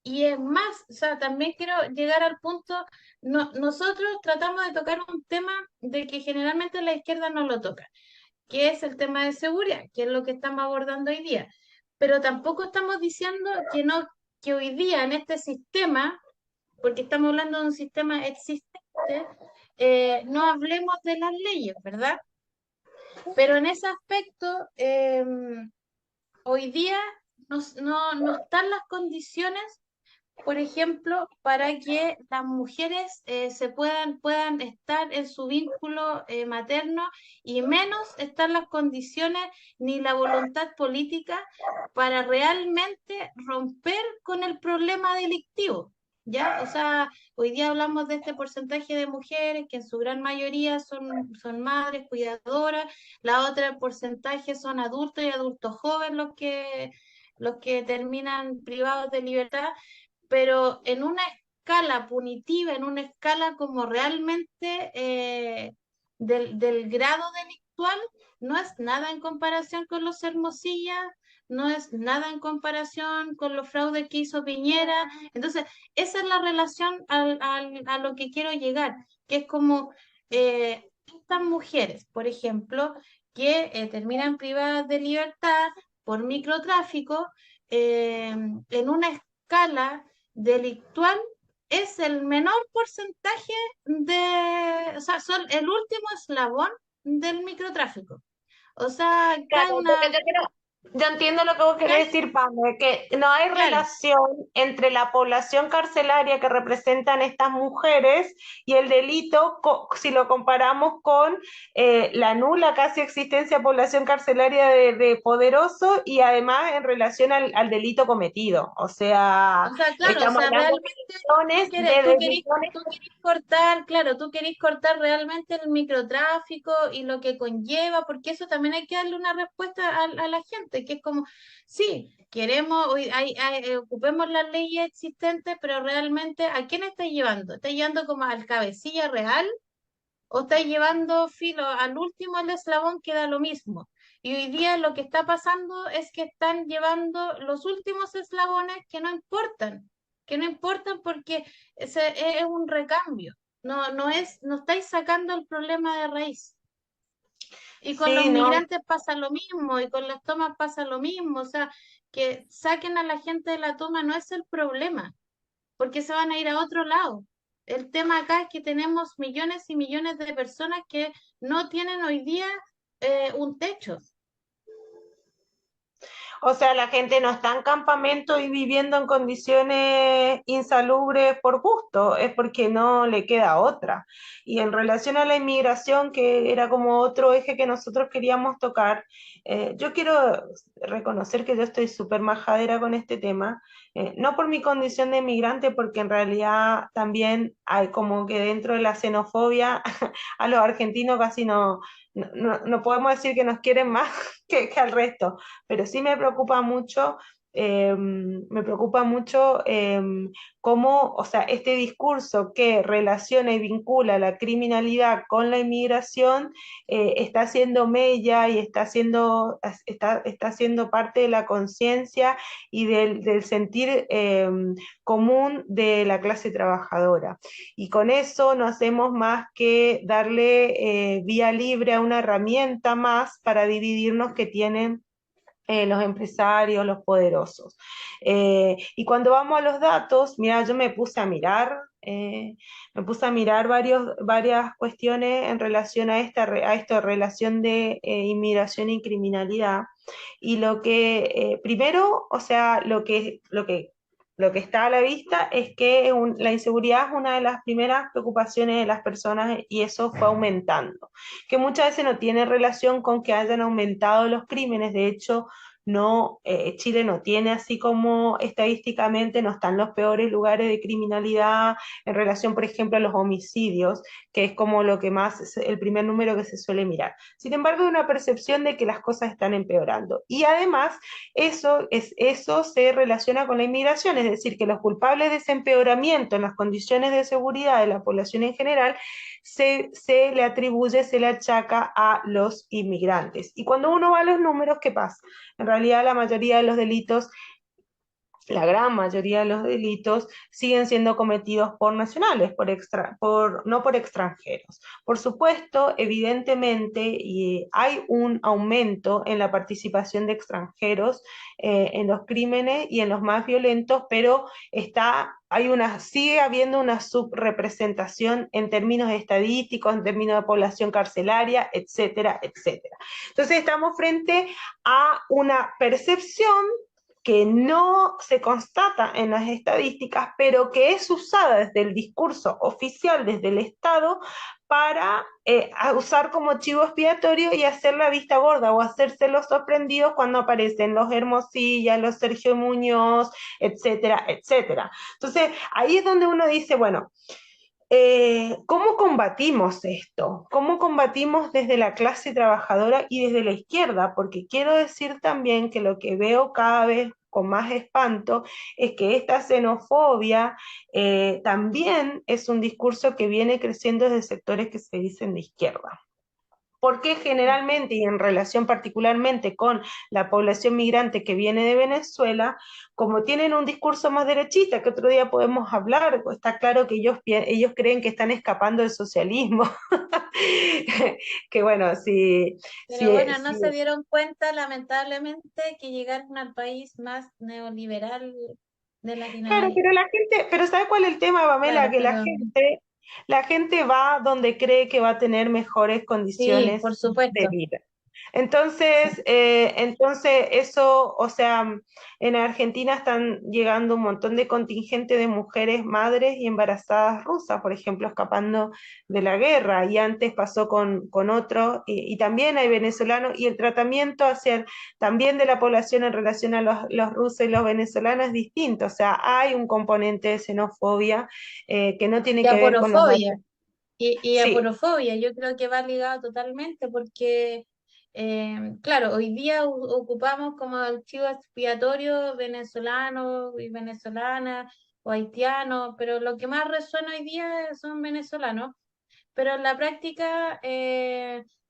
y es más, o sea, también quiero llegar al punto, nosotros tratamos de tocar un tema de que generalmente la izquierda no lo toca, que es el tema de seguridad, que es lo que estamos abordando hoy día. Pero tampoco estamos diciendo que no, que hoy día en este sistema, porque estamos hablando de un sistema existente, no hablemos de las leyes, ¿verdad? Pero en ese aspecto, hoy día no están las condiciones, por ejemplo, para que las mujeres puedan estar en su vínculo materno y menos están las condiciones ni la voluntad política para realmente romper con el problema delictivo. ¿Ya? O sea, hoy día hablamos de este porcentaje de mujeres que en su gran mayoría son madres, cuidadoras, la otra porcentaje son adultos y adultos jóvenes los que terminan privados de libertad, pero en una escala punitiva, en una escala como realmente del grado delictual, no es nada en comparación con los Hermosilla, no es nada en comparación con los fraudes que hizo Piñera. Entonces, esa es la relación a lo que quiero llegar, que es como estas mujeres, por ejemplo, que terminan privadas de libertad por microtráfico, en una escala delictual es el menor porcentaje o sea, son el último eslabón del microtráfico. O sea, cae Claro, porque una, yo entiendo lo que vos querés cae, decir, Pame, que no hay claro, relación entre la población carcelaria que representan estas mujeres y el delito, si lo comparamos con la nula casi existencia de población carcelaria de poderoso y además en relación al delito cometido. O sea, o sea, claro, o estamos sea, hablando realmente de millones. tú querés cortar, claro, tú querés cortar realmente el microtráfico y lo que conlleva, porque eso también hay que darle una respuesta a la gente, que es como, sí, queremos, ocupemos las leyes existentes, pero realmente, ¿a quién está llevando? ¿Está llevando como al cabecilla real? ¿O estáis llevando filo al último el eslabón que da lo mismo? Y hoy día lo que está pasando es que están llevando los últimos eslabones que no importan porque ese es un recambio. No estáis sacando el problema de raíz. Y con los Sí, no. migrantes pasa lo mismo, y con las tomas pasa lo mismo. O sea, que saquen a la gente de la toma no es el problema porque se van a ir a otro lado. El tema acá es que tenemos millones y millones de personas que no tienen hoy día un techo. O sea, la gente no está en campamento y viviendo en condiciones insalubres por gusto, es porque no le queda otra. Y en relación a la inmigración, que era como otro eje que nosotros queríamos tocar, yo quiero reconocer que yo estoy súper majadera con este tema, no por mi condición de inmigrante, porque en realidad también hay como que dentro de la xenofobia a los argentinos casi no podemos decir que nos quieren más que al resto, pero sí me preocupa mucho cómo, o sea, este discurso que relaciona y vincula la criminalidad con la inmigración está haciendo mella y está haciendo parte de la conciencia y del sentir común de la clase trabajadora. Y con eso no hacemos más que darle vía libre a una herramienta más para dividirnos que tienen los empresarios, los poderosos. Y cuando vamos a los datos, mira, yo me puse a mirar varias cuestiones en relación a esta relación de inmigración y criminalidad. Y primero, o sea, lo que está a la vista es que la inseguridad es una de las primeras preocupaciones de las personas y eso fue aumentando, que muchas veces no tiene relación con que hayan aumentado los crímenes. De hecho, no, Chile no tiene así como estadísticamente, no están los peores lugares de criminalidad en relación, por ejemplo, a los homicidios, que es como lo que más, es el primer número que se suele mirar. Sin embargo, hay una percepción de que las cosas están empeorando. Y además, eso se relaciona con la inmigración, es decir, que los culpables de ese empeoramiento en las condiciones de seguridad de la población en general se le atribuye, se le achaca a los inmigrantes. Y cuando uno va a los números, ¿qué pasa? En realidad la mayoría de los delitos, la gran mayoría de los delitos siguen siendo cometidos por nacionales, no por extranjeros. Por supuesto, evidentemente, y hay un aumento en la participación de extranjeros en los crímenes y en los más violentos, pero sigue habiendo una subrepresentación en términos estadísticos, en términos de población carcelaria, etcétera, etcétera. Entonces estamos frente a una percepción que no se constata en las estadísticas, pero que es usada desde el discurso oficial, desde el Estado, para usar como chivo expiatorio y hacer la vista gorda o hacerse los sorprendidos cuando aparecen los Hermosilla, los Sergio Muñoz, etcétera, etcétera. Entonces, ahí es donde uno dice, bueno, ¿cómo combatimos esto? ¿Cómo combatimos desde la clase trabajadora y desde la izquierda? Porque quiero decir también que lo que veo cada vez con más espanto es que esta xenofobia también es un discurso que viene creciendo desde sectores que se dicen de izquierda. porque generalmente y en relación particularmente con la población migrante que viene de Venezuela, como tienen un discurso más derechista, que otro día podemos hablar, pues está claro que ellos creen que están escapando del socialismo, que bueno, Pero bueno, no si se dieron cuenta, lamentablemente, que llegaron al país más neoliberal de claro, Latinoamérica. pero la gente, pero ¿sabe cuál es el tema, Pamela? Claro, Que pero la gente va donde cree que va a tener mejores sí, condiciones por de supuesto. vida. Sí. Entonces eso, o sea, en Argentina están llegando un montón de contingente de mujeres madres y embarazadas rusas, por ejemplo, escapando de la guerra, y antes pasó con otros, y también hay venezolanos, y el tratamiento también de la población en relación a los rusos y los venezolanos es distinto, o sea, hay un componente de xenofobia que no tiene Y que ver con los aporofobia. datos. Y Sí, aporofobia, yo creo que va ligado totalmente porque, claro, hoy día ocupamos como el chivo expiatorio venezolano y venezolana o haitiano, pero lo que más resuena hoy día son venezolanos, pero en la práctica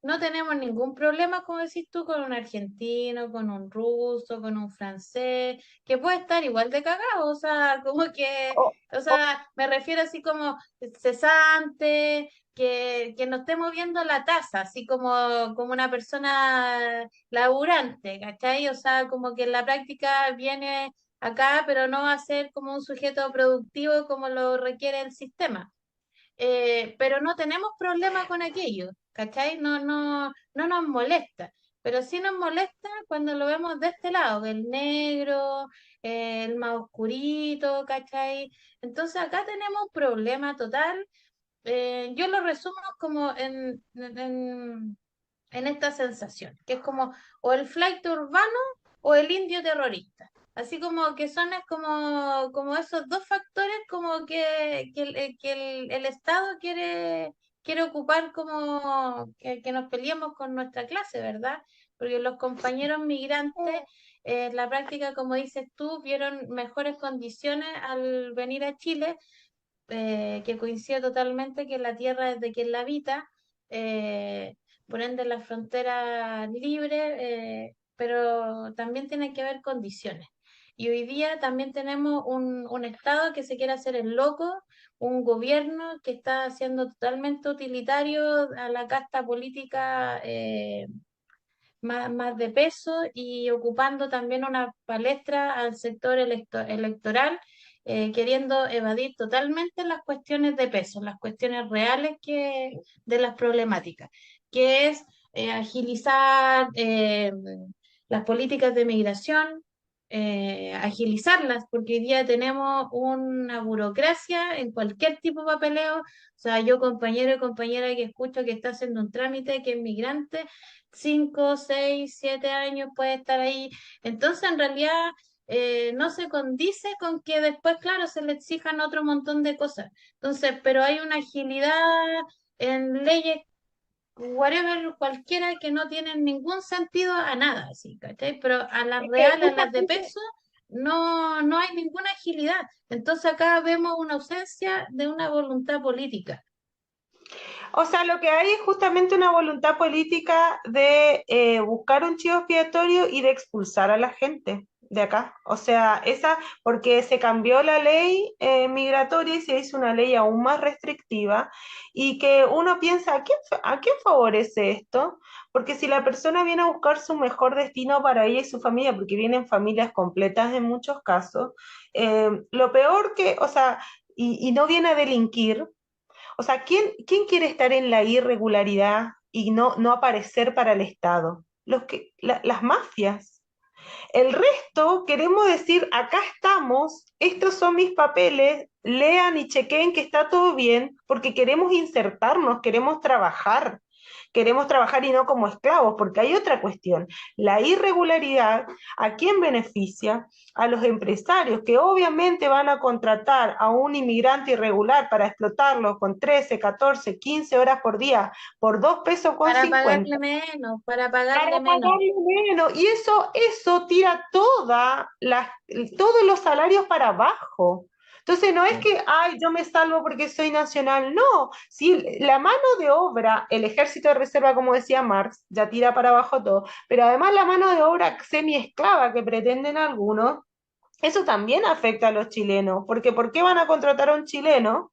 no tenemos ningún problema, como decís tú, con un argentino, con un ruso, con un francés, que puede estar igual de cagado, o sea, como que, o- o sea, me refiero así como cesante, que no esté moviendo la taza, así como una persona laburante, ¿cachai? O sea, como que en la práctica viene acá, pero no va a ser como un sujeto productivo como lo requiere el sistema, pero no tenemos problema con aquello, ¿cachai? No nos molesta, pero sí nos molesta cuando lo vemos de este lado, el negro, el más oscurito, ¿cachai? Entonces acá tenemos un problema total. Yo lo resumo como en esta sensación, que es como o el flight urbano o el indio terrorista. Así como que son es como esos dos factores como que el Estado quiere ocupar como que nos peleemos con nuestra clase, ¿verdad? Porque los compañeros migrantes, en la práctica, como dices tú, vieron mejores condiciones al venir a Chile, que coincide totalmente que la tierra es de quien la habita, eh, por ende la frontera libre, pero también tiene que haber condiciones. Y hoy día también tenemos un Estado que se quiere hacer el loco, un gobierno que está haciendo totalmente utilitario a la casta política, más de peso, y ocupando también una palestra al sector electoral, queriendo evadir totalmente las cuestiones de peso, las cuestiones reales de las problemáticas, que es agilizar las políticas de migración, agilizarlas, porque hoy día tenemos una burocracia en cualquier tipo de papeleo. O sea, yo compañero y compañera que escucho que está haciendo un trámite, que es migrante, 5, 6, 7 años puede estar ahí. Entonces, en realidad, no se condice con que después, claro, se le exijan otro montón de cosas. Entonces, pero hay una agilidad en leyes, whatever, cualquiera, que no tienen ningún sentido a nada, así, ¿cachai? Pero a las es que reales, a las de peso, no hay ninguna agilidad. Entonces, acá vemos una ausencia de una voluntad política. o sea, lo que hay es justamente una voluntad política de buscar un chivo expiatorio y de expulsar a la gente de acá. O sea, porque se cambió la ley migratoria y se hizo una ley aún más restrictiva y que uno piensa, ¿a quién favorece esto? Porque si la persona viene a buscar su mejor destino para ella y su familia, porque vienen familias completas en muchos casos, lo peor o sea, y no viene a delinquir, o sea, ¿quién quiere estar en la irregularidad y no aparecer para el Estado? Las mafias. El resto queremos decir, acá estamos, estos son mis papeles, lean y chequeen que está todo bien, porque queremos insertarnos, queremos trabajar y no como esclavos, porque hay otra cuestión, la irregularidad, ¿a quién beneficia? A los empresarios que obviamente van a contratar a un inmigrante irregular para explotarlo con 13, 14, 15 horas por día por 2 pesos con Para 50 pagarle menos, para para pagarle menos. pagarle menos. Y eso tira todos los salarios para abajo. Entonces no es que, ay, yo me salvo porque soy nacional, no, si la mano de obra, el ejército de reserva, como decía Marx, ya tira para abajo todo, pero además la mano de obra semi-esclava que pretenden algunos, eso también afecta a los chilenos, porque ¿por qué van a contratar a un chileno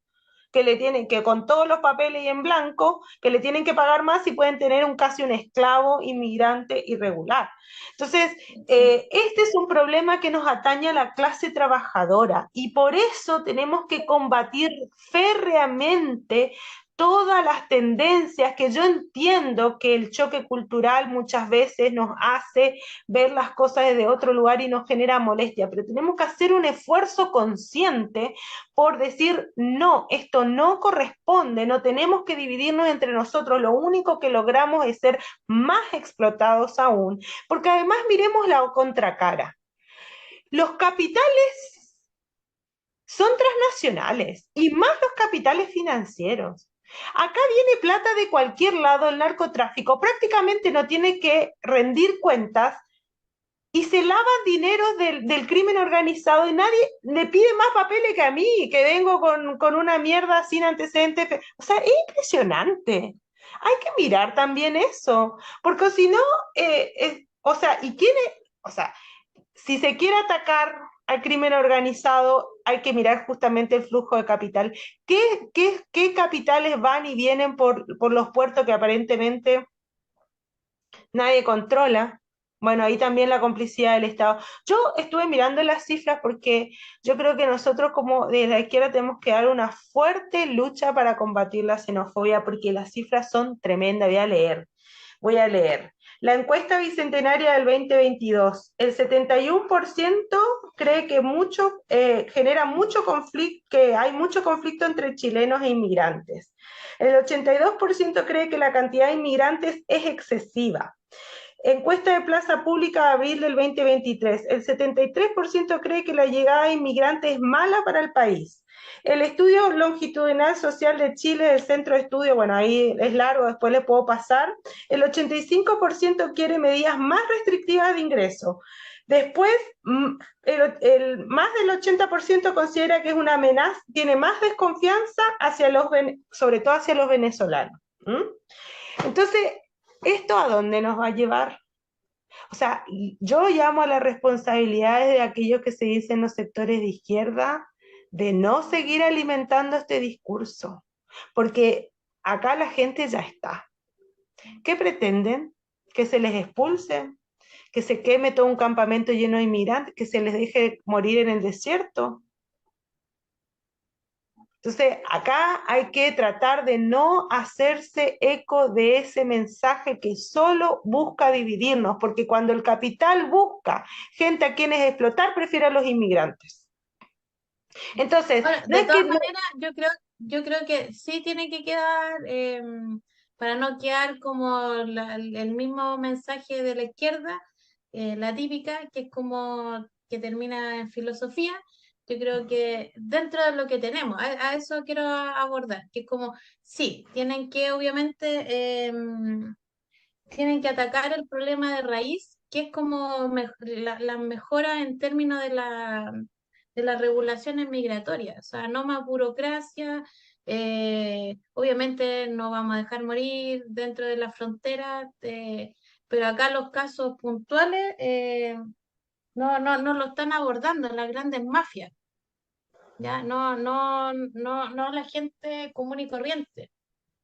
que le tienen, que con todos los papeles y en blanco, que le tienen que pagar más y pueden tener casi un esclavo inmigrante irregular? Entonces, Sí. este es un problema que nos atañe a la clase trabajadora y por eso tenemos que combatir férreamente todas las tendencias que yo entiendo que el choque cultural muchas veces nos hace ver las cosas desde otro lugar y nos genera molestia, pero tenemos que hacer un esfuerzo consciente por decir, no, esto no corresponde, no tenemos que dividirnos entre nosotros, lo único que logramos es ser más explotados aún, porque además miremos la contracara. Los capitales son transnacionales y más los capitales financieros. Acá viene plata de cualquier lado, el narcotráfico prácticamente no tiene que rendir cuentas y se lavan dinero del crimen organizado y nadie le pide más papeles que a mí, que vengo con una mierda sin antecedentes. O sea, es impresionante. Hay que mirar también eso, porque si no, o sea, ¿y quién es? O sea, si se quiere atacar al crimen organizado, hay que mirar justamente el flujo de capital. ¿Qué capitales van y vienen por los puertos que aparentemente nadie controla? Bueno, ahí también la complicidad del Estado. Yo estuve mirando las cifras porque yo creo que nosotros como de la izquierda tenemos que dar una fuerte lucha para combatir la xenofobia porque las cifras son tremendas. Voy a leer. La encuesta bicentenaria del 2022, el 71% cree que genera mucho conflicto, que hay mucho conflicto entre chilenos e inmigrantes. El 82% cree que la cantidad de inmigrantes es excesiva. Encuesta de Plaza Pública de abril del 2023. El 73% cree que la llegada de inmigrantes es mala para el país. El estudio longitudinal social de Chile del Centro de Estudio, bueno, ahí es largo, después le puedo pasar. El 85% quiere medidas más restrictivas de ingreso. Después, más del 80% considera que es una amenaza, tiene más desconfianza sobre todo hacia los venezolanos. ¿Mm? Entonces, ¿esto a dónde nos va a llevar? O sea, yo llamo a las responsabilidades de aquellos que se dicen los sectores de izquierda de no seguir alimentando este discurso, porque acá la gente ya está. ¿Qué pretenden? ¿Que se les expulse? ¿Que se queme todo un campamento lleno de inmigrantes? ¿Que se les deje morir en el desierto? Entonces, acá hay que tratar de no hacerse eco de ese mensaje que solo busca dividirnos, porque cuando el capital busca gente a quienes explotar, prefiere a los inmigrantes. Entonces, Bueno, no de es que... todas maneras, yo creo que sí tiene que quedar, para no quedar como el mismo mensaje de la izquierda, la típica, que es como que termina en filosofía. Yo creo que dentro de lo que tenemos, a eso quiero abordar, que es como, sí, tienen que obviamente tienen que atacar el problema de raíz, que es como la mejora en términos de las regulaciones migratorias, o sea, no más burocracia, obviamente no vamos a dejar morir dentro de la frontera, pero acá los casos puntuales no lo están abordando las grandes mafias, ¿ya? No la gente común y corriente.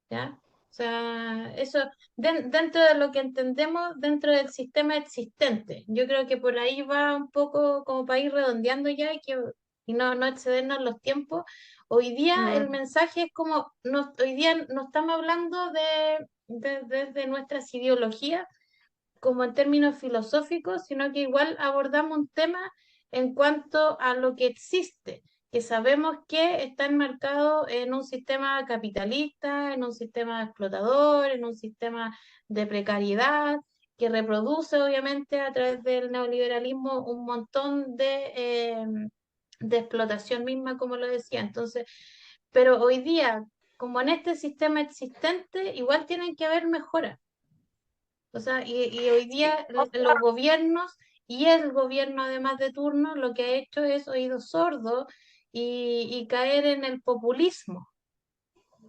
¿Ya? O sea, eso dentro de lo que entendemos, dentro del sistema existente. Yo creo que por ahí va un poco como para ir redondeando ya y no excedernos los tiempos. Hoy día el Mm, mensaje es como, hoy día no estamos hablando desde nuestras ideologías como en términos filosóficos, sino que igual abordamos un tema en cuanto a lo que existe, que sabemos que está enmarcado en un sistema capitalista, en un sistema explotador, en un sistema de precariedad, que reproduce obviamente a través del neoliberalismo un montón de explotación misma, como lo decía. Entonces, pero hoy día, como en este sistema existente, igual tienen que haber mejoras. O sea, y hoy sí, día los gobiernos y el gobierno además de turno lo que ha hecho es oído sordo y caer en el populismo.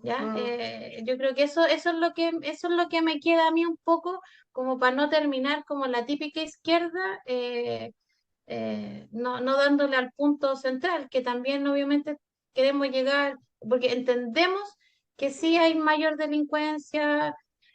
¿Ya? Yo creo que eso es lo que me queda a mí un poco, como para no terminar como la típica izquierda, no dándole al punto central, que también obviamente queremos llegar, porque entendemos que sí hay mayor delincuencia,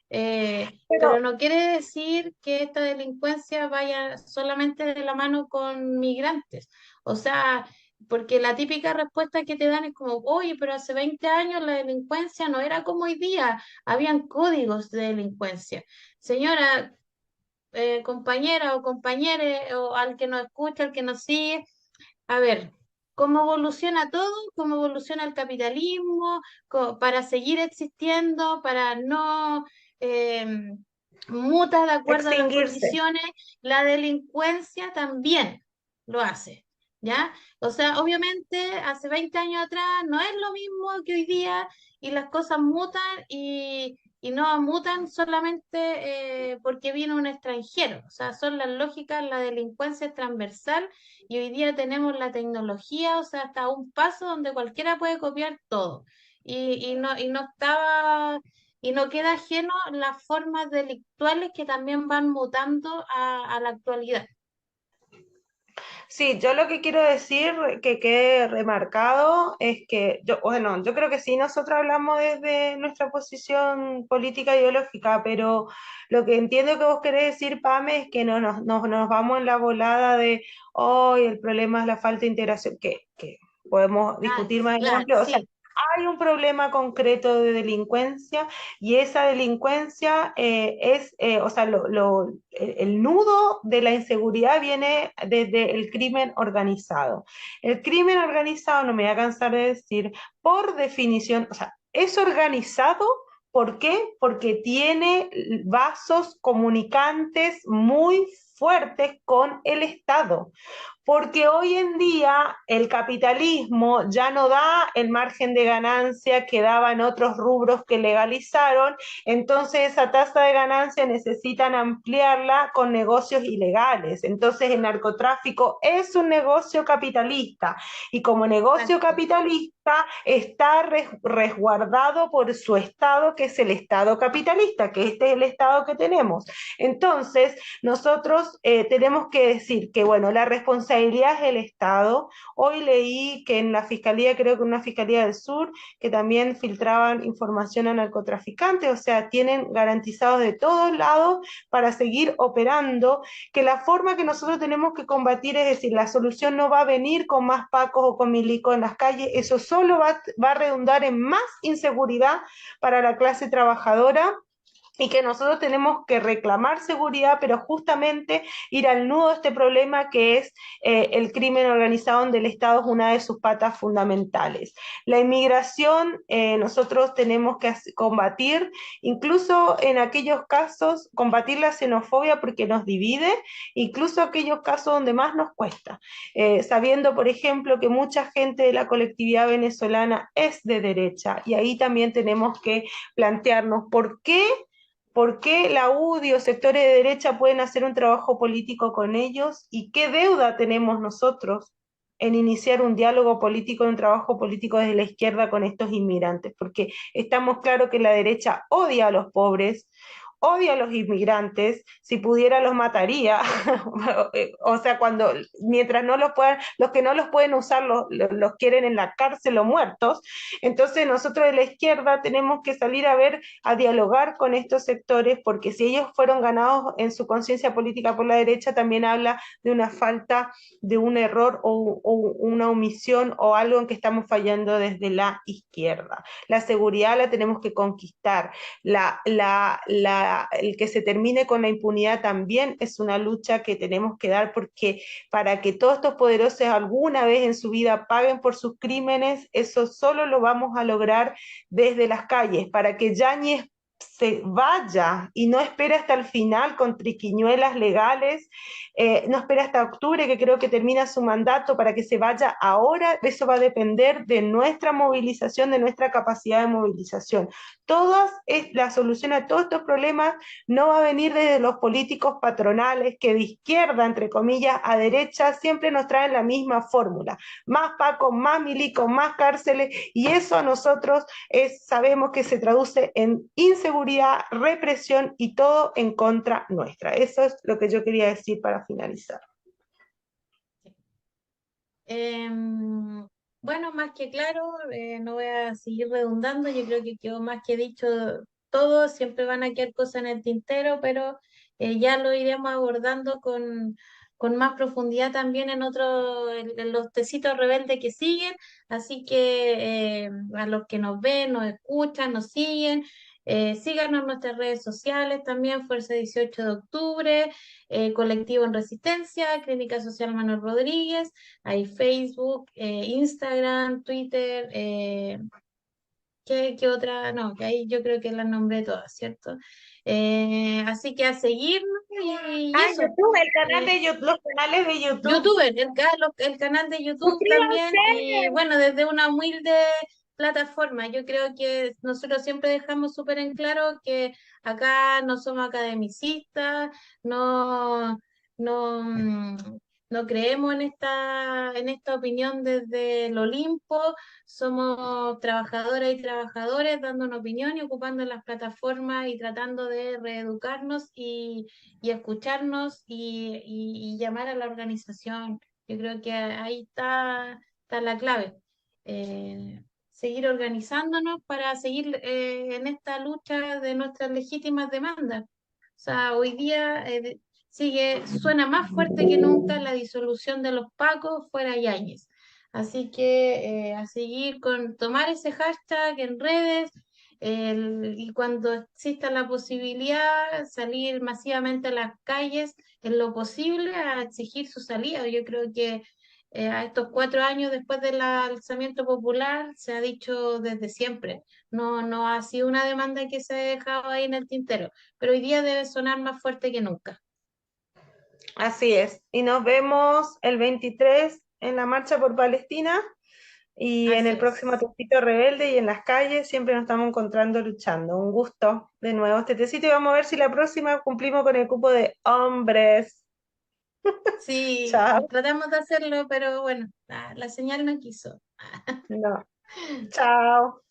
pero Pero, no quiere decir que esta delincuencia vaya solamente de la mano con migrantes. O sea, porque la típica respuesta que te dan es como, oye, pero hace 20 años la delincuencia no era como hoy día, habían códigos de delincuencia. Señora, compañera o compañere, o al que nos escucha, al que nos sigue, a ver, ¿cómo evoluciona todo? ¿Cómo evoluciona el capitalismo? Para seguir existiendo, para no eh, muta de acuerdo a las extinguirse. condiciones, la delincuencia también lo hace, ¿ya? O sea, obviamente hace 20 años atrás no es lo mismo que hoy día y las cosas mutan y no mutan solamente porque viene un extranjero, o sea, son las lógicas, la delincuencia es transversal y hoy día tenemos la tecnología, o sea, hasta un paso donde cualquiera puede copiar todo. Y no queda ajeno las formas delictuales que también van mutando a la actualidad. Sí, yo lo que quiero decir que quede remarcado es que yo, bueno, yo creo que sí, nosotros hablamos desde nuestra posición política ideológica, pero lo que entiendo que vos querés decir, Pame, es que no nos vamos en la volada de hoy el problema es la falta de integración, que podemos Ah, discutir más en claro, amplio, o sea, sí, hay un problema concreto de delincuencia y esa delincuencia o sea, el nudo de la inseguridad viene desde el crimen organizado. El crimen organizado, no me voy a cansar de decir, por definición, o sea, es organizado. ¿Por qué? Porque tiene vasos comunicantes muy fuertes con el Estado, porque hoy en día el capitalismo ya no da el margen de ganancia que daba en otros rubros que legalizaron, entonces esa tasa de ganancia necesitan ampliarla con negocios ilegales. Entonces el narcotráfico es un negocio capitalista y como negocio exacto. capitalista está resguardado por su Estado, que es el Estado capitalista, que este es el Estado que tenemos. Entonces, nosotros tenemos que decir que, bueno, la responsabilidad es del Estado. Hoy leí que en la Fiscalía, creo que en una Fiscalía del Sur, que también filtraban información a narcotraficantes, o sea, tienen garantizados de todos lados para seguir operando, que la forma que nosotros tenemos que combatir, es decir, la solución no va a venir con más pacos o con milicos en las calles, eso solo va a redundar en más inseguridad para la clase trabajadora y que nosotros tenemos que reclamar seguridad, pero justamente ir al nudo de este problema que es el crimen organizado, donde el Estado es una de sus patas fundamentales. La inmigración nosotros tenemos que combatir, incluso en aquellos casos, combatir la xenofobia porque nos divide, incluso aquellos casos donde más nos cuesta, sabiendo, por ejemplo, que mucha gente de la colectividad venezolana es de derecha, y ahí también tenemos que plantearnos por qué la UDI o sectores de derecha pueden hacer un trabajo político con ellos y qué deuda tenemos nosotros en iniciar un diálogo político, un trabajo político desde la izquierda con estos inmigrantes, porque estamos claros que la derecha odia a los pobres, odia a los inmigrantes, si pudiera los mataría, o sea, mientras no los puedan, los que no los pueden usar los quieren en la cárcel o muertos. Entonces nosotros de la izquierda tenemos que salir a dialogar con estos sectores, porque si ellos fueron ganados en su conciencia política por la derecha, también habla de una falta, de un error o una omisión o algo en que estamos fallando desde la izquierda. La seguridad la tenemos que conquistar, el que se termine con la impunidad también es una lucha que tenemos que dar, porque para que todos estos poderosos alguna vez en su vida paguen por sus crímenes, eso solo lo vamos a lograr desde las calles, para que Yáñez se vaya y no espere hasta el final con triquiñuelas legales, no espere hasta octubre, que creo que termina su mandato, para que se vaya ahora. Eso va a depender de nuestra movilización, de nuestra capacidad de movilización. La solución a todos estos problemas no va a venir desde los políticos patronales que de izquierda, entre comillas, a derecha, siempre nos traen la misma fórmula: más Paco, más milico, más cárceles, y eso a nosotros sabemos que se traduce en inseguridad, represión y todo en contra nuestra. Eso es lo que yo quería decir para finalizar. Bueno, más que claro, no voy a seguir redundando, yo creo que quedó más que dicho todo, siempre van a quedar cosas en el tintero, pero ya lo iremos abordando con más profundidad también en los tecitos rebeldes que siguen, así que a los que nos ven, nos escuchan, nos siguen. Síganos en nuestras redes sociales también, Fuerza 18 de Octubre, Colectivo en Resistencia, Clínica Social Manuel Rodríguez. Hay Facebook, Instagram, Twitter, ¿qué otra? No, que ahí yo creo que las nombré todas, ¿cierto? Así que a seguirnos y eso. YouTube, el canal Eh, de YouTube, los canales de YouTube. YouTuber, el canal de YouTube Suscríbanse. también, y bueno, desde una humilde plataforma. Yo creo que nosotros siempre dejamos súper en claro que acá no somos academicistas, no, no, no creemos en esta opinión desde el Olimpo, somos trabajadoras y trabajadores dando una opinión y ocupando las plataformas y tratando de reeducarnos y escucharnos y llamar a la organización. Yo creo que ahí está la clave. Seguir organizándonos para seguir en esta lucha de nuestras legítimas demandas. O sea, hoy día suena más fuerte que nunca la disolución de los pacos fuera Yáñez. Así que a seguir con tomar ese hashtag en redes, y cuando exista la posibilidad, salir masivamente a las calles en lo posible a exigir su salida. Yo creo que a estos 4 años después del alzamiento popular se ha dicho desde siempre. No, no ha sido una demanda que se ha dejado ahí en el tintero, pero hoy día debe sonar más fuerte que nunca. Así es. Y nos vemos el 23 en la Marcha por Palestina y en Así el próximo es. Tecito Rebelde y en las calles. Siempre nos estamos encontrando luchando. Un gusto de nuevo este tecito, y vamos a ver si la próxima cumplimos con el cupo de hombres. Sí, Chao. tratamos de hacerlo, pero bueno, la señal no quiso. No. Chao.